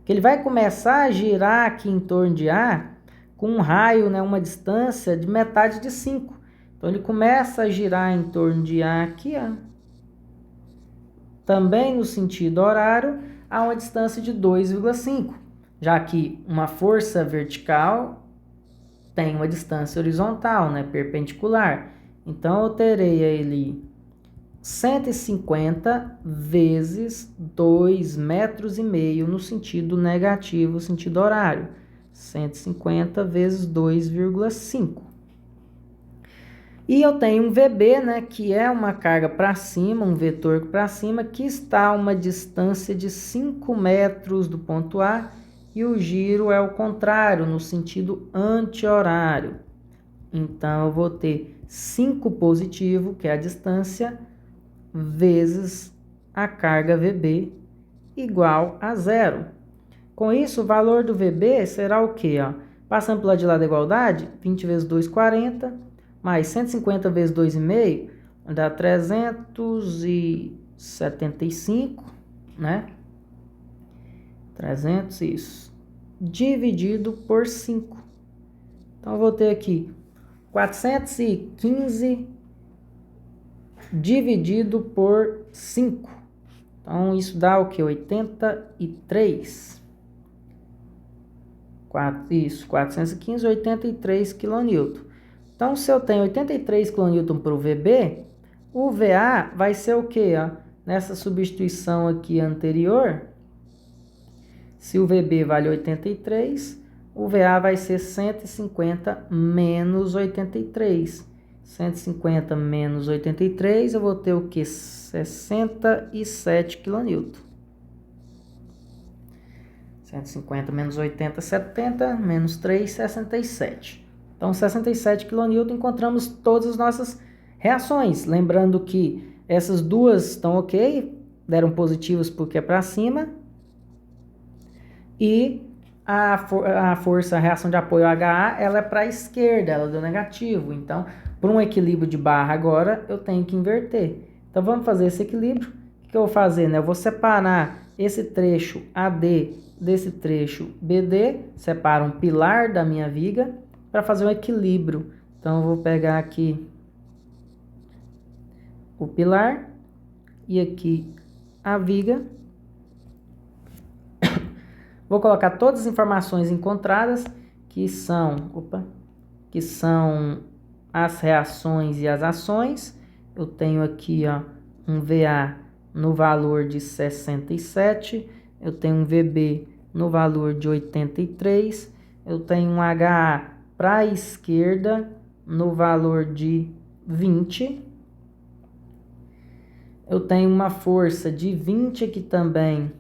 que ele vai começar a girar aqui em torno de A com um raio, né, uma distância de metade de 5. Então, ele começa a girar em torno de A aqui, ó. Também no sentido horário, há uma distância de 2,5. Já que uma força vertical tem uma distância horizontal, né, perpendicular. Então, eu terei ali 150 vezes 2,5 metros no sentido negativo, sentido horário. 150 vezes 2,5. E eu tenho um VB, né, que é uma carga para cima, um vetor para cima, que está a uma distância de 5 metros do ponto A, e o giro é o contrário, no sentido anti-horário. Então, eu vou ter 5 positivo, que é a distância, vezes a carga VB, igual a 0. Com isso, o valor do VB será o quê? Passando pelo lado de lá da igualdade, 20 vezes 2, 40, mais 150 vezes 2,5, dá 375, né? 300, isso. Dividido por 5. Então, eu vou ter aqui 415 dividido por 5. Então, isso dá o que? 83. Isso, 415, 83 kN. Então, se eu tenho 83 kN para o VB, o VA vai ser o quê? Nessa substituição aqui anterior, se o VB vale 83, o VA vai ser 150 menos 83. 150 menos 83, eu vou ter o que? 67 kN. 150 menos 80, 70, menos 3, 67. Então, 67 kN, encontramos todas as nossas reações. Lembrando que essas duas estão ok, deram positivas porque é para cima. E a força, a reação de apoio HA, ela é para a esquerda, ela deu negativo. Então, para um equilíbrio de barra agora, eu tenho que inverter. Então, vamos fazer esse equilíbrio. O que eu vou fazer? Eu vou separar esse trecho AD desse trecho BD, separo um pilar da minha viga para fazer um equilíbrio. Então, eu vou pegar aqui o pilar e aqui a viga. Vou colocar todas as informações encontradas, que são as reações e as ações. Eu tenho aqui um VA no valor de 67, eu tenho um VB no valor de 83, eu tenho um HA para a esquerda no valor de 20, eu tenho uma força de 20 aqui também,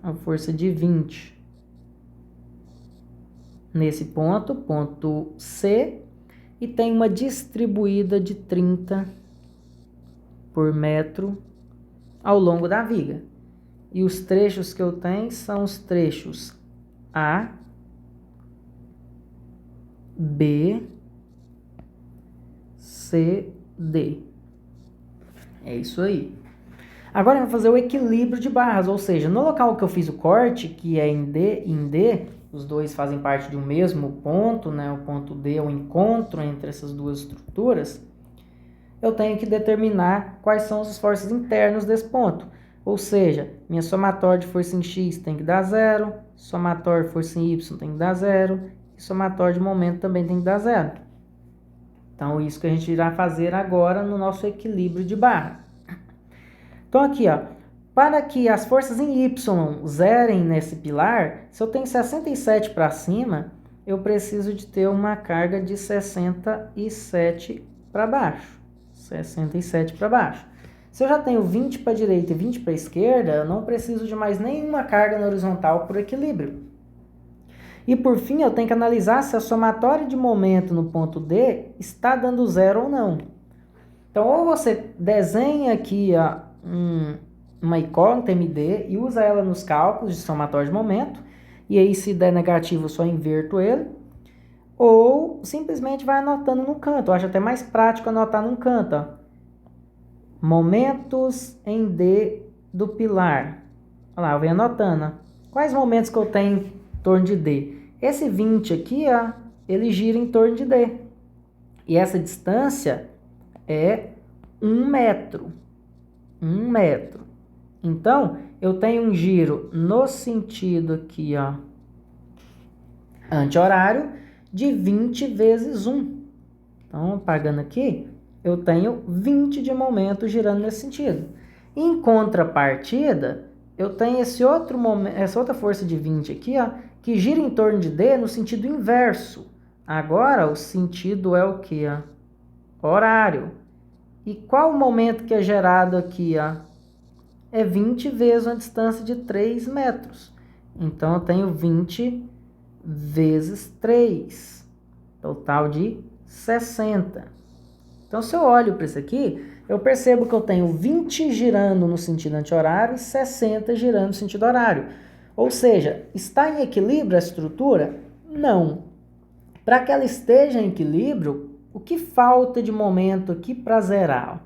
a força de 20 nesse ponto C, e tem uma distribuída de 30 por metro ao longo da viga. E os trechos que eu tenho são os trechos A, B, C, D. É isso aí. Agora eu vou fazer o equilíbrio de barras, ou seja, no local que eu fiz o corte, que é em D, os dois fazem parte de um mesmo ponto, né? O ponto D é o encontro entre essas duas estruturas. Eu tenho que determinar quais são os esforços internos desse ponto. Ou seja, minha somatória de força em X tem que dar 0, somatória de força em Y tem que dar 0, e somatória de momento também tem que dar 0. Então, isso que a gente irá fazer agora no nosso equilíbrio de barra. Então, aqui, para que as forças em Y zerem nesse pilar, se eu tenho 67 para cima, eu preciso de ter uma carga de 67 para baixo. 67 para baixo. Se eu já tenho 20 para a direita e 20 para a esquerda, eu não preciso de mais nenhuma carga na horizontal por equilíbrio. E por fim, eu tenho que analisar se a somatória de momento no ponto D está dando 0 ou não. Então, ou você desenha aqui uma incógnita MD e usa ela nos cálculos de somatória de momento, e aí se der negativo eu só inverto ele, ou simplesmente vai anotando no canto. Eu acho até mais prático anotar num canto. Momentos em D do pilar. Olha lá, eu venho anotando. Quais momentos que eu tenho em torno de D? Esse 20 aqui, ele gira em torno de D. E essa distância é 1 metro. 1 metro. Então, eu tenho um giro no sentido aqui, anti-horário, de 20 vezes 1. Então, pagando aqui, eu tenho 20 de momento girando nesse sentido. Em contrapartida, eu tenho essa outra força de 20 aqui, que gira em torno de D no sentido inverso. Agora, o sentido é o quê? Horário. E qual o momento que é gerado aqui? É 20 vezes uma distância de 3 metros. Então, eu tenho 20 vezes 3, total de 60. Então, se eu olho para isso aqui, eu percebo que eu tenho 20 girando no sentido anti-horário e 60 girando no sentido horário. Ou seja, está em equilíbrio a estrutura? Não. Para que ela esteja em equilíbrio, o que falta de momento aqui para zerar?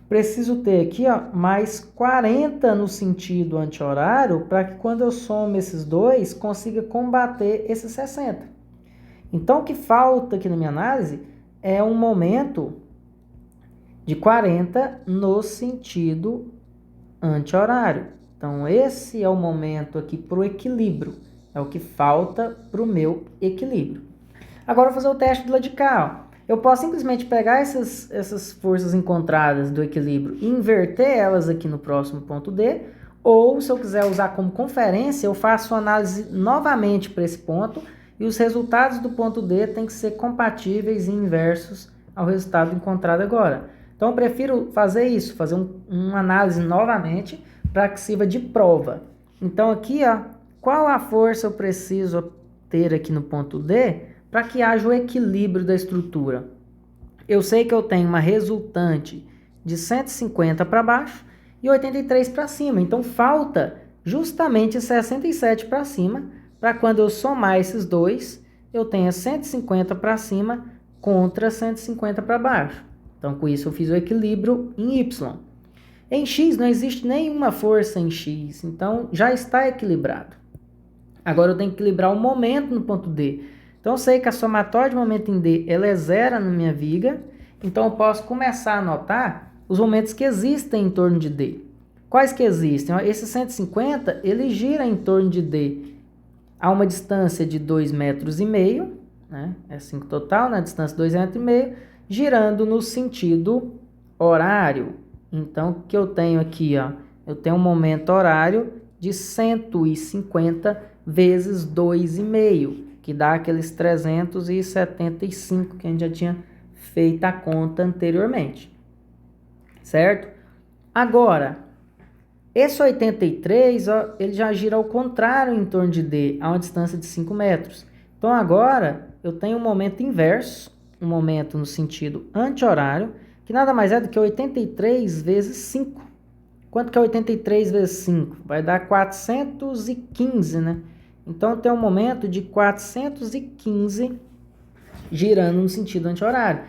Preciso ter aqui mais 40 no sentido anti-horário para que quando eu somo esses dois, consiga combater esses 60. Então, o que falta aqui na minha análise é um momento de 40 no sentido anti-horário. Então, esse é o momento aqui para o equilíbrio. É o que falta para o meu equilíbrio. Agora, eu vou fazer o teste do lado de cá. Eu posso simplesmente pegar essas forças encontradas do equilíbrio e inverter elas aqui no próximo ponto D. Ou, se eu quiser usar como conferência, eu faço uma análise novamente para esse ponto e os resultados do ponto D têm que ser compatíveis e inversos ao resultado encontrado agora. Então, eu prefiro fazer isso, fazer uma análise novamente para que sirva de prova. Então, aqui, qual a força eu preciso ter aqui no ponto D para que haja o equilíbrio da estrutura? Eu sei que eu tenho uma resultante de 150 para baixo e 83 para cima. Então, falta justamente 67 para cima, para quando eu somar esses dois, eu tenha 150 para cima contra 150 para baixo. Então, com isso, eu fiz o equilíbrio em Y. Em X, não existe nenhuma força em X, então já está equilibrado. Agora, eu tenho que equilibrar o momento no ponto D. Então, eu sei que a somatória de momento em D ela é zero na minha viga, então eu posso começar a anotar os momentos que existem em torno de D. Quais que existem? Esse 150, ele gira em torno de D a uma distância de 2,5 metros, né? É 5 total, na distância 2,5 metros, girando no sentido horário. Então, o que eu tenho aqui? Eu tenho um momento horário de 150 vezes 2,5, que dá aqueles 375 que a gente já tinha feito a conta anteriormente. Certo? Agora, esse 83, ele já gira ao contrário em torno de D, a uma distância de 5 metros. Então, agora, eu tenho um momento inverso, um momento no sentido anti-horário, que nada mais é do que 83 vezes 5. Quanto que é 83 vezes 5? Vai dar 415, né? Então, tem um momento de 415 girando no sentido anti-horário.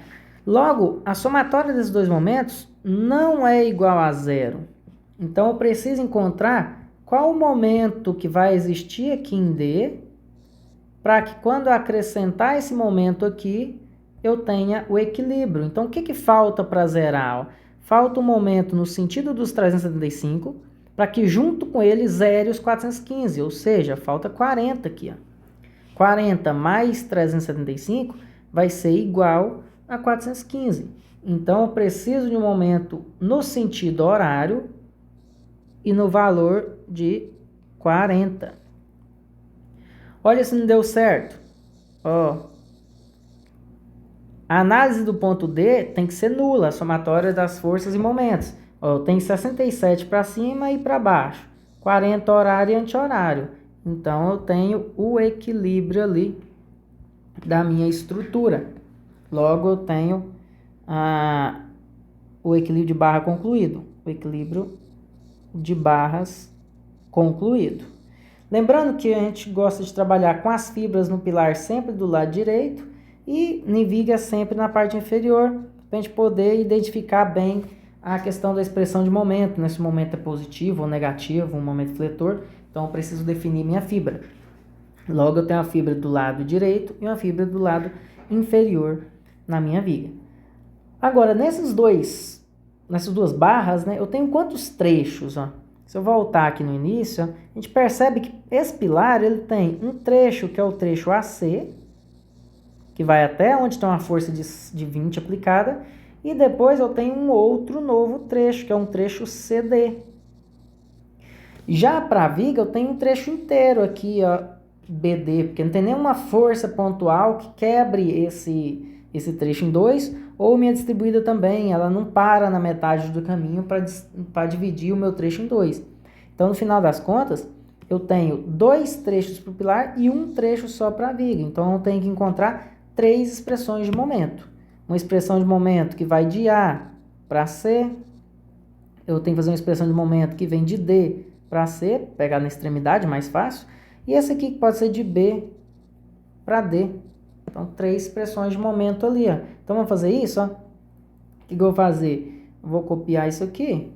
Logo, a somatória desses dois momentos não é igual a zero. Então, eu preciso encontrar qual o momento que vai existir aqui em D, para que quando eu acrescentar esse momento aqui, eu tenha o equilíbrio. Então, o que falta para zerar? Falta um momento no sentido dos 375, para que junto com ele zere os 415, ou seja, falta 40 aqui. 40 mais 375 vai ser igual a 415. Então, eu preciso de um momento no sentido horário e no valor de 40. Olha se não deu certo. A análise do ponto D tem que ser nula, a somatória das forças e momentos. Eu tenho 67 para cima e para baixo, 40 horário e anti-horário. Então, eu tenho o equilíbrio ali da minha estrutura. Logo, eu tenho o equilíbrio de barra concluído. O equilíbrio de barras concluído. Lembrando que a gente gosta de trabalhar com as fibras no pilar sempre do lado direito e em viga sempre na parte inferior, para a gente poder identificar bem a questão da expressão de momento, né? Se o momento é positivo ou negativo, um momento fletor. Então, eu preciso definir minha fibra. Logo, eu tenho a fibra do lado direito e uma fibra do lado inferior na minha viga. Agora, nessas duas barras, né, eu tenho quantos trechos? Se eu voltar aqui no início, a gente percebe que esse pilar ele tem um trecho que é o trecho AC, que vai até onde tem uma força de 20 aplicada, e depois eu tenho um outro novo trecho, que é um trecho CD. Já para a viga, eu tenho um trecho inteiro aqui, BD, porque não tem nenhuma força pontual que quebre esse trecho em dois, ou minha distribuída também, ela não para na metade do caminho para dividir o meu trecho em dois. Então, no final das contas, eu tenho 2 trechos para o pilar e 1 trecho só para a viga. Então, eu tenho que encontrar 3 expressões de momento. Uma expressão de momento que vai de A para C. Eu tenho que fazer uma expressão de momento que vem de D para C, pegar na extremidade, mais fácil. E essa aqui que pode ser de B para D. Então, 3 expressões de momento ali, ó. Então, vamos fazer isso, ó. O que eu vou fazer? Eu vou copiar isso aqui.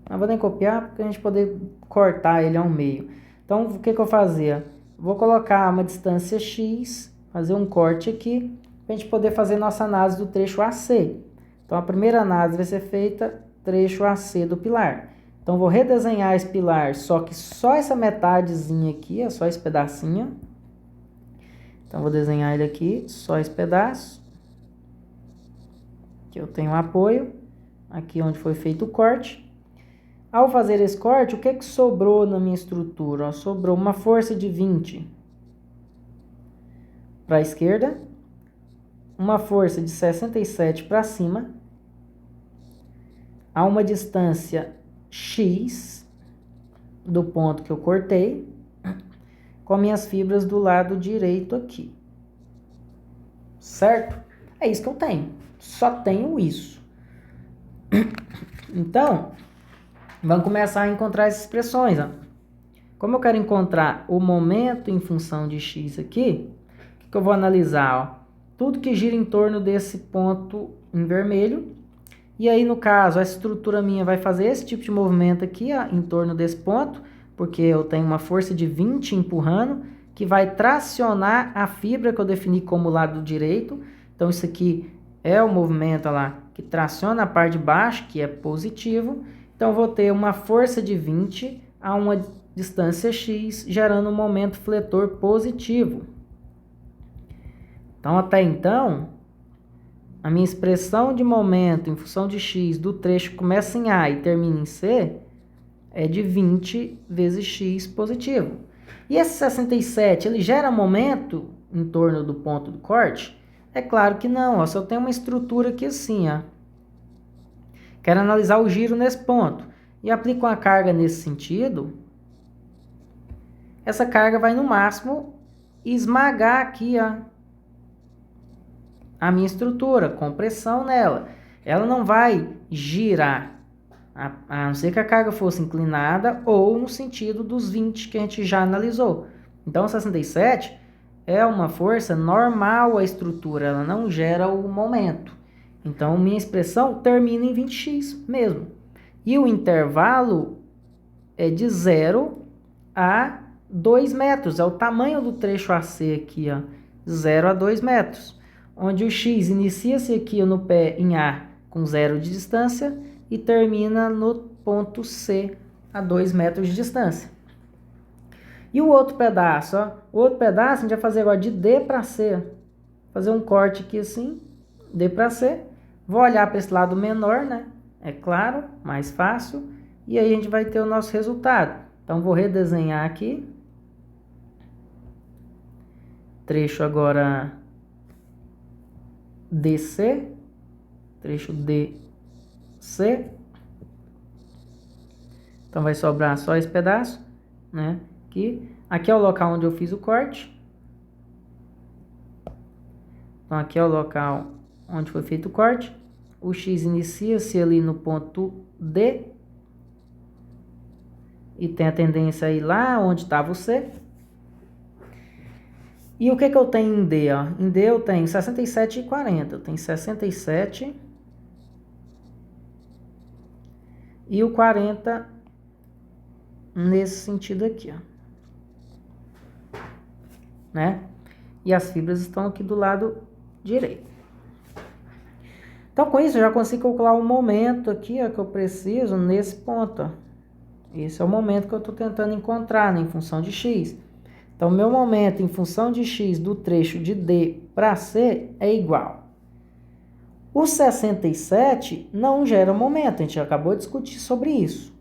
Não vou nem copiar, porque a gente poder cortar ele ao meio. Então, o que eu vou fazer? Vou colocar uma distância x, fazer um corte aqui, para a gente poder fazer nossa análise do trecho AC. Então, a primeira análise vai ser feita trecho AC do pilar. Então, vou redesenhar esse pilar, só que só essa metadezinha aqui, é só esse pedacinho. Então, vou desenhar ele aqui, só esse pedaço. Aqui eu tenho um apoio, aqui onde foi feito o corte. Ao fazer esse corte, o que sobrou na minha estrutura? Sobrou uma força de 20 para a esquerda, uma força de 67 para cima, a uma distância x do ponto que eu cortei, com minhas fibras do lado direito aqui. Certo? É isso que eu tenho. Só tenho isso. Então, vamos começar a encontrar essas expressões. Ó. Como eu quero encontrar o momento em função de x aqui, o que eu vou analisar? Ó? Tudo que gira em torno desse ponto em vermelho. E aí, no caso, a estrutura minha vai fazer esse tipo de movimento aqui, ó, em torno desse ponto, porque eu tenho uma força de 20 empurrando, que vai tracionar a fibra que eu defini como lado direito. Então, isso aqui é o movimento ó lá, que traciona a parte de baixo, que é positivo. Então, eu vou ter uma força de 20 a uma distância x, gerando um momento fletor positivo. Então, até então, a minha expressão de momento em função de x do trecho que começa em A e termina em C é de 20 vezes x positivo. E esse 67, ele gera momento em torno do ponto do corte? É claro que não. Ó, se eu tenho uma estrutura aqui assim, ó, quero analisar o giro nesse ponto e aplico uma carga nesse sentido, essa carga vai no máximo esmagar aqui a minha estrutura, com pressão nela. Ela não vai girar, a não ser que a carga fosse inclinada ou no sentido dos 20 que a gente já analisou. Então, 67 é uma força normal à estrutura, ela não gera o momento. Então, minha expressão termina em 20x mesmo. E o intervalo é de 0 a 2 metros, é o tamanho do trecho AC aqui, ó, 0 a 2 metros. Onde o x inicia-se aqui no pé em A com 0 de distância e termina no ponto C a 2 metros de distância. E o outro pedaço, ó, o outro pedaço a gente vai fazer agora de D para C. Fazer um corte aqui assim, D para C. Vou olhar para esse lado menor, né? É claro, mais fácil. E aí a gente vai ter o nosso resultado. Então, vou redesenhar aqui. Trecho agora DC, trecho DC. Então, vai sobrar só esse pedaço, né? Aqui é o local onde eu fiz o corte. Então, aqui é o local onde foi feito o corte. O X inicia-se ali no ponto D. E tem a tendência a ir lá onde estava o C. E o que eu tenho em D? Ó? Em D eu tenho 67 e 40. Eu tenho 67 e o 40 nesse sentido aqui, ó. Né? E as fibras estão aqui do lado direito. Então, com isso, eu já consigo calcular o momento aqui, ó, que eu preciso nesse ponto, ó. Esse é o momento que eu estou tentando encontrar, né, em função de x. Então, meu momento em função de x do trecho de D para C é igual. O 67 não gera momento, a gente acabou de discutir sobre isso.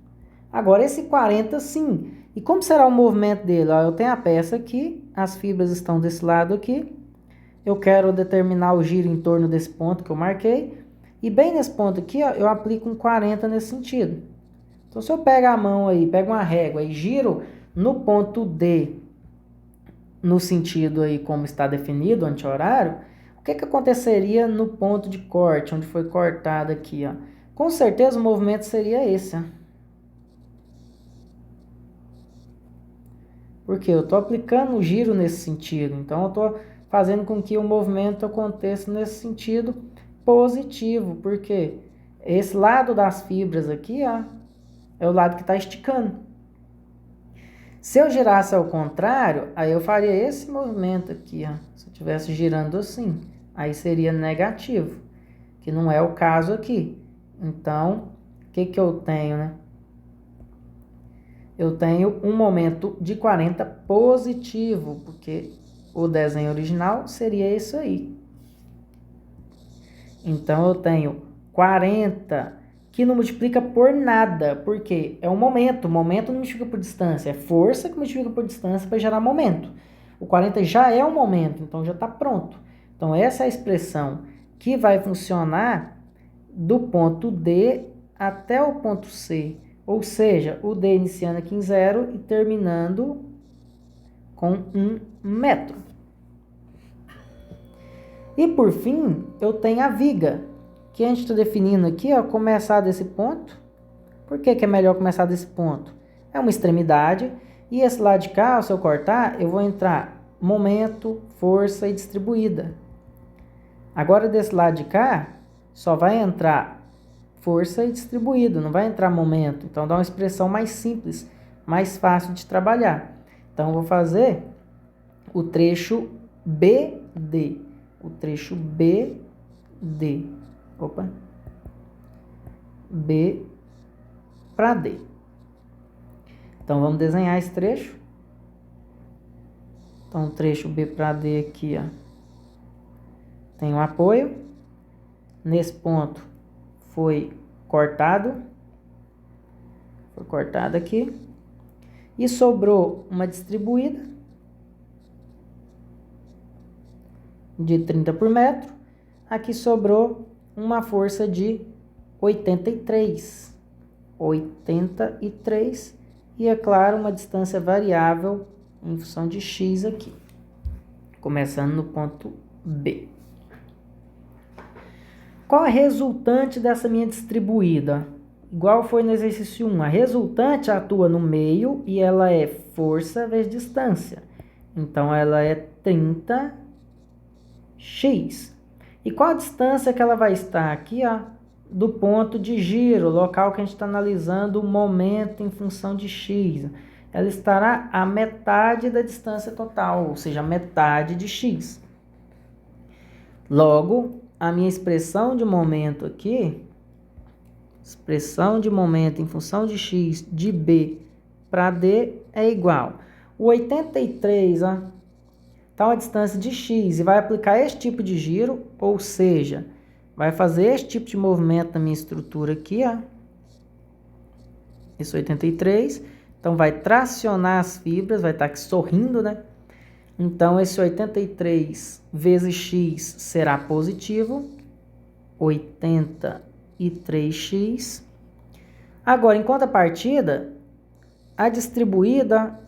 Agora, esse 40 sim. E como será o movimento dele? Ó, eu tenho a peça aqui, as fibras estão desse lado aqui. Eu quero determinar o giro em torno desse ponto que eu marquei. E bem nesse ponto aqui, ó, eu aplico um 40 nesse sentido. Então, se eu pego a mão aí, pego uma régua e giro no ponto D, no sentido aí como está definido, anti-horário, o que aconteceria no ponto de corte, onde foi cortado aqui, ó? Com certeza o movimento seria esse, ó. Porque eu estou aplicando o giro nesse sentido, então eu estou fazendo com que o movimento aconteça nesse sentido positivo, porque esse lado das fibras aqui, ó, é o lado que está esticando. Se eu girasse ao contrário, aí eu faria esse movimento aqui, ó. Se eu estivesse girando assim, aí seria negativo, que não é o caso aqui. Então, o que que eu tenho, né? Eu tenho um momento de 40 positivo, porque o desenho original seria isso aí. Então, eu tenho 40, que não multiplica por nada, porque é um momento. Momento não multiplica por distância, é força que multiplica por distância para gerar momento. O 40 já é um momento, então já está pronto. Então, essa é a expressão que vai funcionar do ponto D até o ponto C. Ou seja, o D iniciando aqui em 0 e terminando com 1 metro. E por fim, eu tenho a viga, que a gente está definindo aqui, ó, começar desse ponto. Por que que é melhor começar desse ponto? É uma extremidade, e esse lado de cá, se eu cortar, eu vou entrar momento, força e distribuída. Agora desse lado de cá, só vai entrar força e distribuído, não vai entrar momento. Então dá uma expressão mais simples, mais fácil de trabalhar. Então eu vou fazer o trecho BD. O trecho BD. Opa. B para D. Então vamos desenhar esse trecho. Então o trecho B para D aqui, ó, tem um apoio. Nesse ponto foi cortado aqui, e sobrou uma distribuída de 30 por metro. Aqui sobrou uma força de 83, e é claro, uma distância variável em função de x aqui, começando no ponto B. Qual a resultante dessa minha distribuída? Igual foi no exercício 1. A resultante atua no meio e ela é força vezes distância. Então, ela é 30x. E qual a distância que ela vai estar aqui, ó, do ponto de giro, local que a gente está analisando o momento em função de x? Ela estará a metade da distância total, ou seja, a metade de x. Logo, a minha expressão de momento aqui, expressão de momento em função de x de B para D é igual. O 83, ó, está uma distância de x e vai aplicar esse tipo de giro, ou seja, vai fazer esse tipo de movimento na minha estrutura aqui, ó. Esse 83, então vai tracionar as fibras, vai estar aqui sorrindo, né? Então, esse 83 vezes x será positivo, 83x. Agora, em contrapartida, a distribuída,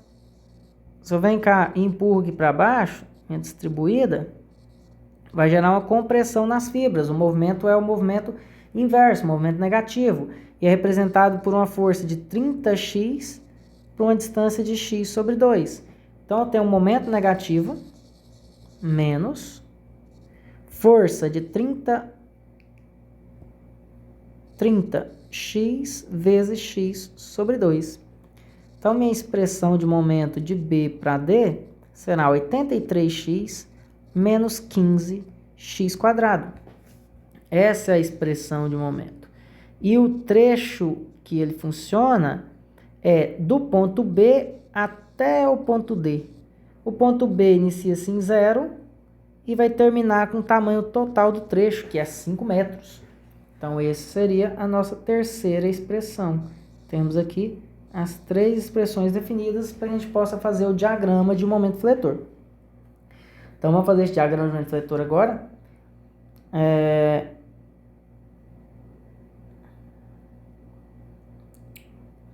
se eu venho cá e empurro aqui para baixo, a distribuída vai gerar uma compressão nas fibras. O movimento é o movimento inverso, o movimento negativo, e é representado por uma força de 30x para uma distância de x sobre 2. Então, eu tenho um momento negativo menos força de 30x vezes x sobre 2. Então, minha expressão de momento de B para D será 83x menos 15x². Essa é a expressão de momento. E o trecho que ele funciona é do ponto B até o ponto D. O ponto B inicia-se em 0 e vai terminar com o tamanho total do trecho, que é 5 metros. Então, essa seria a nossa terceira expressão. Temos aqui as 3 expressões definidas para a gente possa fazer o diagrama de momento fletor. Então, vamos fazer esse diagrama de momento fletor agora.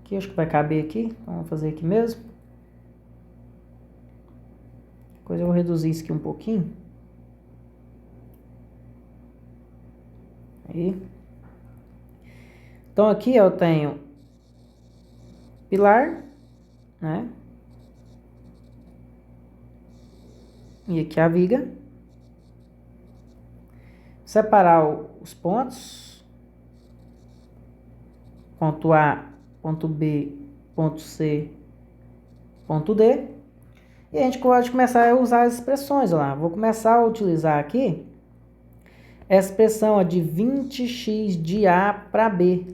Aqui, acho que vai caber aqui. Então, vamos fazer aqui mesmo. Depois eu vou reduzir isso aqui um pouquinho. Aí. Então, aqui eu tenho pilar, né? E aqui a viga. Separar os pontos. Ponto A, ponto B, ponto C, ponto D. E a gente pode começar a usar as expressões lá. Vou começar a utilizar aqui essa expressão de 20x de A para B.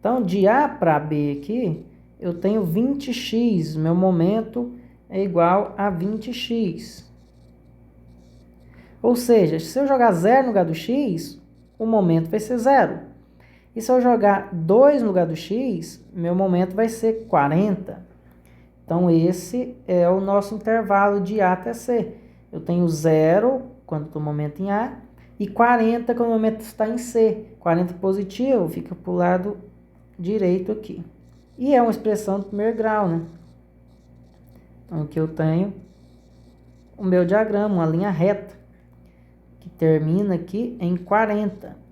Então, de A para B aqui, eu tenho 20x. Meu momento é igual a 20x. Ou seja, se eu jogar 0 no lugar do x, o momento vai ser 0. E se eu jogar 2 no lugar do x, meu momento vai ser 40. Então, esse é o nosso intervalo de A até C. Eu tenho 0 quando estou no momento em A e 40 quando o momento está em C. 40 positivo fica para o lado direito aqui. E é uma expressão do primeiro grau, né? Então, aqui eu tenho o meu diagrama, uma linha reta, que termina aqui em 40.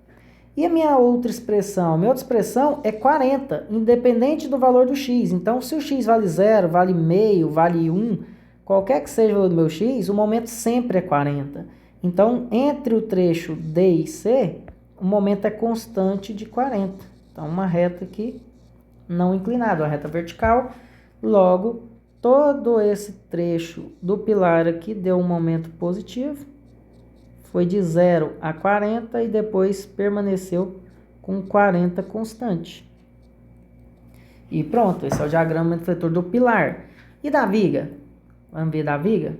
E a minha outra expressão? A minha outra expressão é 40, independente do valor do x. Então, se o x vale 0, vale meio, vale 1, qualquer que seja o valor do meu x, o momento sempre é 40. Então, entre o trecho D e C, o momento é constante de 40. Então, uma reta aqui não inclinada, uma reta vertical. Logo, todo esse trecho do pilar aqui deu um momento positivo. Foi de 0 a 40 e depois permaneceu com 40 constante. E pronto, esse é o diagrama de fletor do pilar. E da viga? Vamos ver da viga?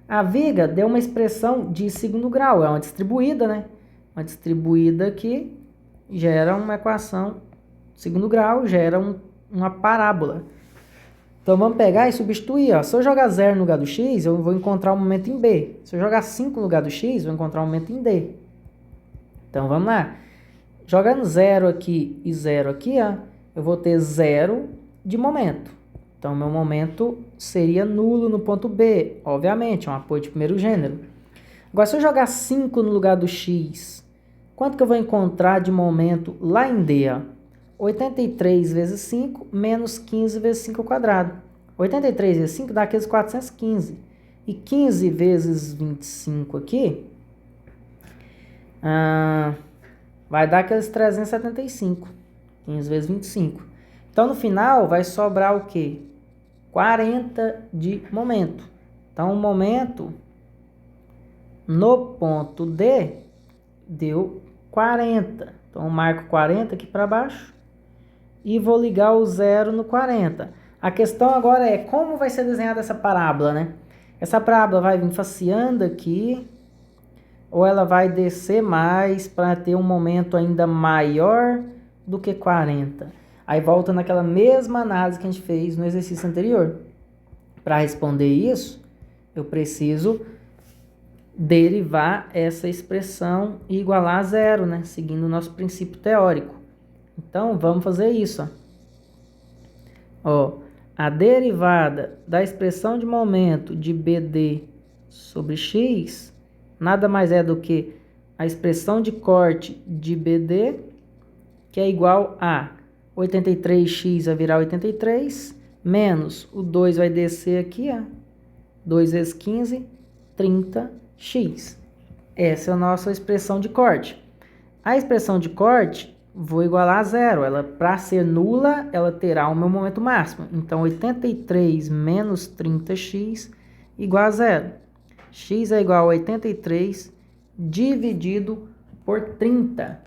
A viga deu uma expressão de segundo grau, é uma distribuída, né? Uma distribuída que gera uma equação de segundo grau, gera uma parábola. Então, vamos pegar e substituir. Ó. Se eu jogar 0 no lugar do x, eu vou encontrar um momento em B. Se eu jogar 5 no lugar do x, eu vou encontrar um momento em D. Então, vamos lá. Jogando 0 aqui e 0 aqui, ó, eu vou ter 0 de momento. Então, meu momento seria nulo no ponto B. Obviamente, é um apoio de primeiro gênero. Agora, se eu jogar 5 no lugar do x, quanto que eu vou encontrar de momento lá em D? Ó? 83 vezes 5 menos 15 vezes 5 ao quadrado. 83 vezes 5 dá aqueles 415. E 15 vezes 25 aqui vai dar aqueles 375. 15 vezes 25. Então, no final, vai sobrar o quê? 40 de momento. Então, o momento no ponto D deu 40. Então, eu marco 40 aqui para baixo. E vou ligar o 0 no 40. A questão agora é como vai ser desenhada essa parábola, né? Essa parábola vai vir faceando aqui, ou ela vai descer mais para ter um momento ainda maior do que 40. Aí volta naquela mesma análise que a gente fez no exercício anterior. Para responder isso, eu preciso derivar essa expressão e igualar a 0, né? Seguindo o nosso princípio teórico. Então, vamos fazer isso. Ó, a derivada da expressão de momento de BD sobre x nada mais é do que a expressão de corte de BD, que é igual a 83x vai virar 83, menos o 2 vai descer aqui, ó, 2 vezes 15, 30x. Essa é a nossa expressão de corte. A expressão de corte vou igualar a 0. Ela, para ser nula, ela terá o meu momento máximo. Então, 83 menos 30x igual a 0. X é igual a 83 dividido por 30.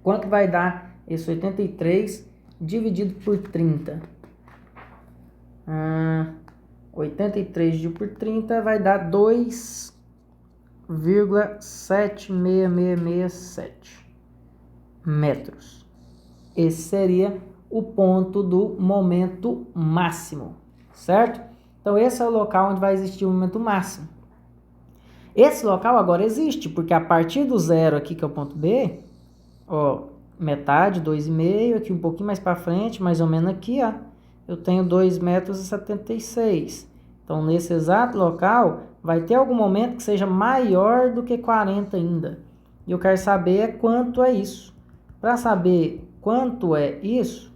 Quanto vai dar esse 83 dividido por 30? 83 dividido por 30 vai dar 2,76667 metros. Esse seria o ponto do momento máximo, certo? Então esse é o local onde vai existir o momento máximo. Esse local agora existe, porque a partir do zero aqui, que é o ponto B, ó, metade, 2,5, aqui um pouquinho mais para frente, mais ou menos aqui, ó, eu tenho 2,76 metros. Então, nesse exato local, vai ter algum momento que seja maior do que 40 ainda. E eu quero saber quanto é isso. Para saber quanto é isso,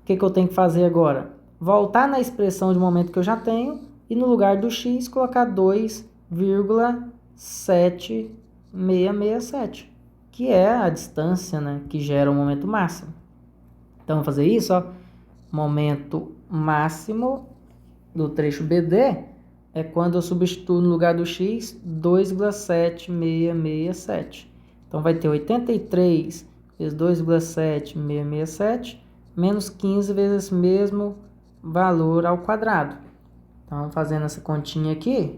o que eu tenho que fazer agora? Voltar na expressão de momento que eu já tenho e no lugar do x colocar 2,7667, que é a distância, né, que gera o momento máximo. Então, vamos fazer isso, ó. Momento máximo do trecho BD é quando eu substituo no lugar do x 2,7667. Então, vai ter 83 vezes 2,7667 menos 15 vezes esse mesmo valor ao quadrado. Então, fazendo essa continha aqui,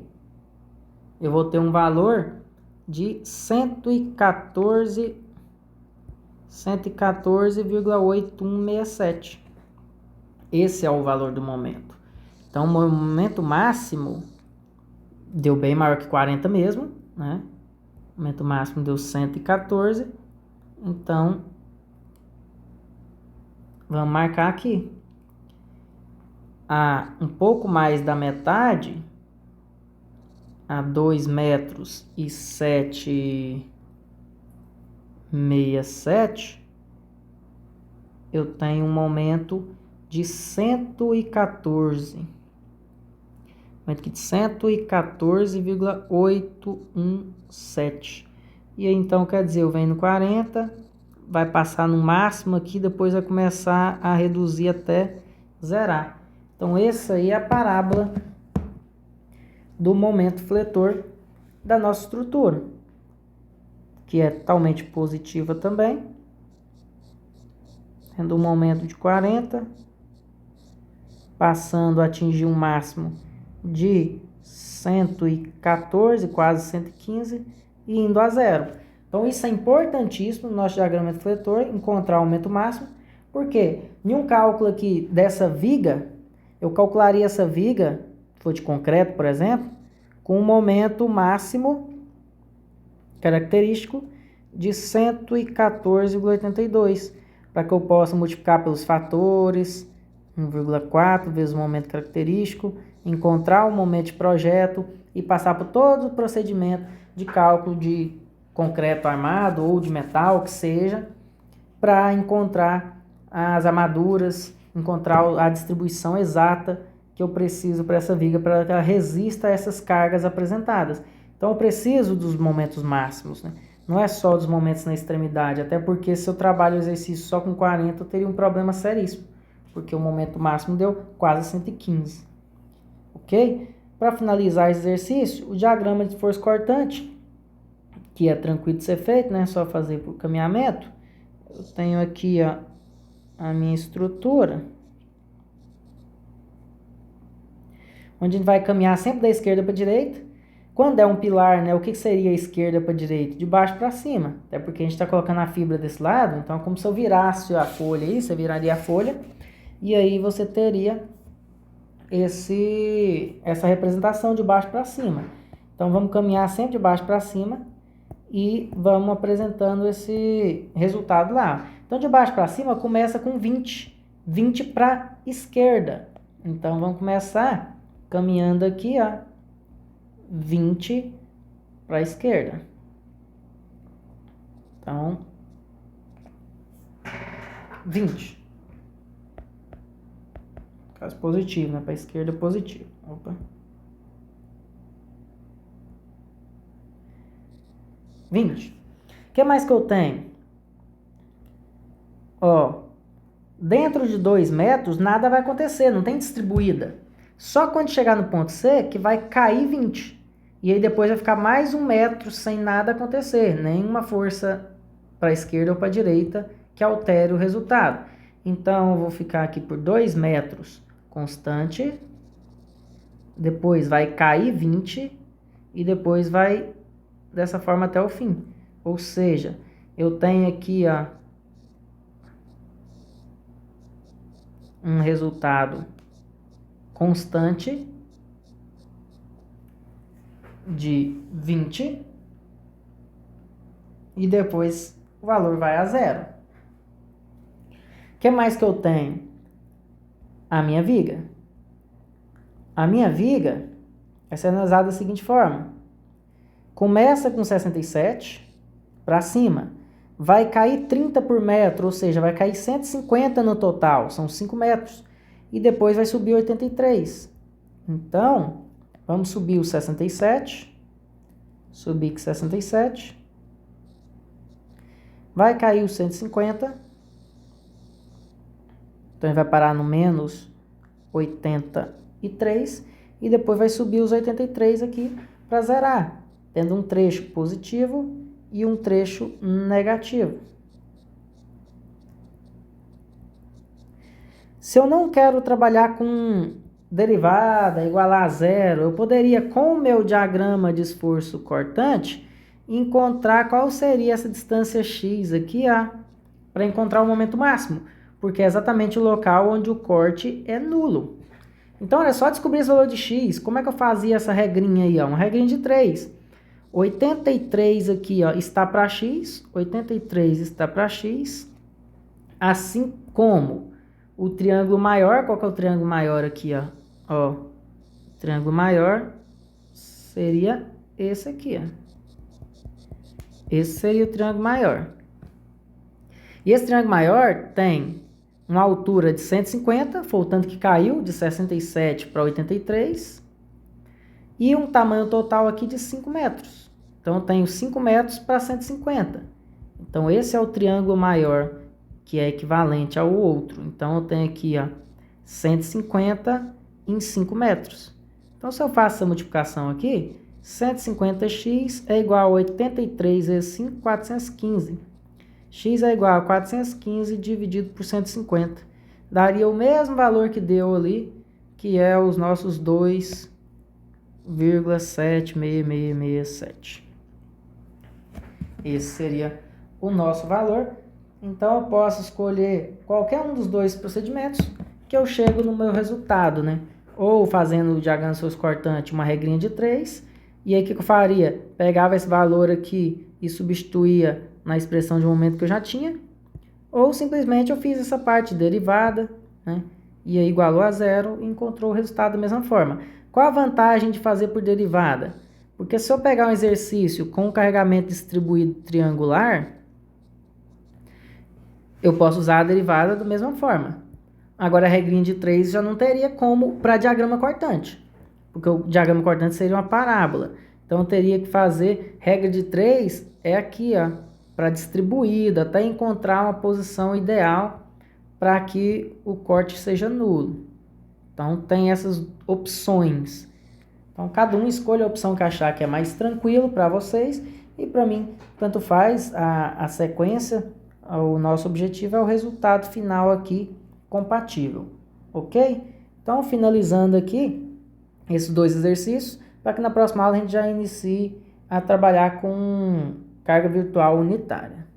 eu vou ter um valor de 114,8167. Esse é o valor do momento. Então, o momento máximo deu bem maior que 40 mesmo, né? O momento máximo deu 114. Então, vamos marcar aqui. A um pouco mais da metade, a 2 metros e 7,67, eu tenho um momento de 114. Momento aqui de 114,817. E aí, então, quer dizer, eu venho no 40, vai passar no máximo aqui, depois vai começar a reduzir até zerar. Então, essa aí é a parábola do momento fletor da nossa estrutura, que é totalmente positiva também, tendo um momento de 40, passando a atingir um máximo de 114, quase 115, e indo a zero. Então, isso é importantíssimo no nosso diagrama de fletor, encontrar o momento máximo, porque em um cálculo aqui dessa viga, eu calcularia essa viga, se for de concreto, por exemplo, com um momento máximo característico de 114,82, para que eu possa multiplicar pelos fatores 1,4 vezes o momento característico, encontrar o momento de projeto e passar por todo o procedimento de cálculo de concreto armado ou de metal, que seja, para encontrar as armaduras, encontrar a distribuição exata que eu preciso para essa viga, para que ela resista a essas cargas apresentadas. Então, eu preciso dos momentos máximos, né? Não é só dos momentos na extremidade, até porque se eu trabalho o exercício só com 40, eu teria um problema seríssimo, porque o momento máximo deu quase 115. Ok? Para finalizar esse exercício, o diagrama de força cortante, que é tranquilo de ser feito, né? Só fazer por caminhamento. Eu tenho aqui, ó, a minha estrutura, onde a gente vai caminhar sempre da esquerda para a direita. Quando é um pilar, né, o que seria a esquerda para a direita? De baixo para cima. Até porque a gente está colocando a fibra desse lado, então é como se eu virasse a folha aí, você viraria a folha, e aí você teria essa representação de baixo para cima. Então vamos caminhar sempre de baixo para cima e vamos apresentando esse resultado lá. Então de baixo para cima começa com 20 para a esquerda. Então vamos começar caminhando aqui, ó, 20 para a esquerda. Então, 20. Caso positivo, né? Para a esquerda, positivo. Opa. 20. O que mais que eu tenho? Ó, dentro de 2 metros, nada vai acontecer, não tem distribuída. Só quando chegar no ponto C que vai cair 20. E aí depois vai ficar mais 1 metro sem nada acontecer. Nenhuma força para a esquerda ou para a direita que altere o resultado. Então, eu vou ficar aqui por 2 metros constante. Depois vai cair 20. E depois vai dessa forma até o fim. Ou seja, eu tenho aqui, ó, um resultado constante de 20 e depois o valor vai a zero. O que mais que eu tenho? A minha viga. A minha viga vai ser analisada da seguinte forma. Começa com 67 para cima. Vai cair 30 por metro, ou seja, vai cair 150 no total, são 5 metros. E depois vai subir 83. Então, vamos subir o 67. Subir com 67. Vai cair o 150. Então, ele vai parar no menos 83. E depois vai subir os 83 aqui para zerar, tendo um trecho positivo e um trecho negativo. Se eu não quero trabalhar com derivada igual a zero, eu poderia, com o meu diagrama de esforço cortante, encontrar qual seria essa distância x aqui, para encontrar o momento máximo, porque é exatamente o local onde o corte é nulo. Então, olha só descobrir esse valor de x. Como é que eu fazia essa regrinha aí? Uma regrinha de 3. 83 aqui está para x, 83 está para x, assim como o triângulo maior. Qual que é o triângulo maior aqui? O triângulo maior seria esse aqui. Esse seria o triângulo maior. E esse triângulo maior tem uma altura de 150, foi o tanto que caiu, de 67 para 83, e um tamanho total aqui de 5 metros. Então, eu tenho 5 metros para 150. Então, esse é o triângulo maior, que é equivalente ao outro. Então, eu tenho aqui 150 em 5 metros. Então, se eu faço essa multiplicação aqui, 150x é igual a 83 vezes 5, 415. X é igual a 415 dividido por 150. Daria o mesmo valor que deu ali, que é os nossos 2,76667. Esse seria o nosso valor. Então, eu posso escolher qualquer um dos dois procedimentos que eu chego no meu resultado, né? Ou fazendo o diagrama de esforço cortante, uma regrinha de 3. E aí, o que eu faria? Pegava esse valor aqui e substituía na expressão de momento que eu já tinha, ou simplesmente eu fiz essa parte derivada, né, e aí igualou a zero e encontrou o resultado da mesma forma. Qual a vantagem de fazer por derivada? Porque se eu pegar um exercício com um carregamento distribuído triangular, eu posso usar a derivada da mesma forma. Agora a regrinha de 3 já não teria como para diagrama cortante, porque o diagrama cortante seria uma parábola. Então eu teria que fazer regra de 3 é aqui, para distribuída, até encontrar uma posição ideal para que o corte seja nulo. Então, tem essas opções. Então, cada um escolhe a opção que achar que é mais tranquilo para vocês. E para mim, tanto faz a sequência. O nosso objetivo é o resultado final aqui compatível. Ok? Então, finalizando aqui esses dois exercícios, para que na próxima aula a gente já inicie a trabalhar com carga virtual unitária.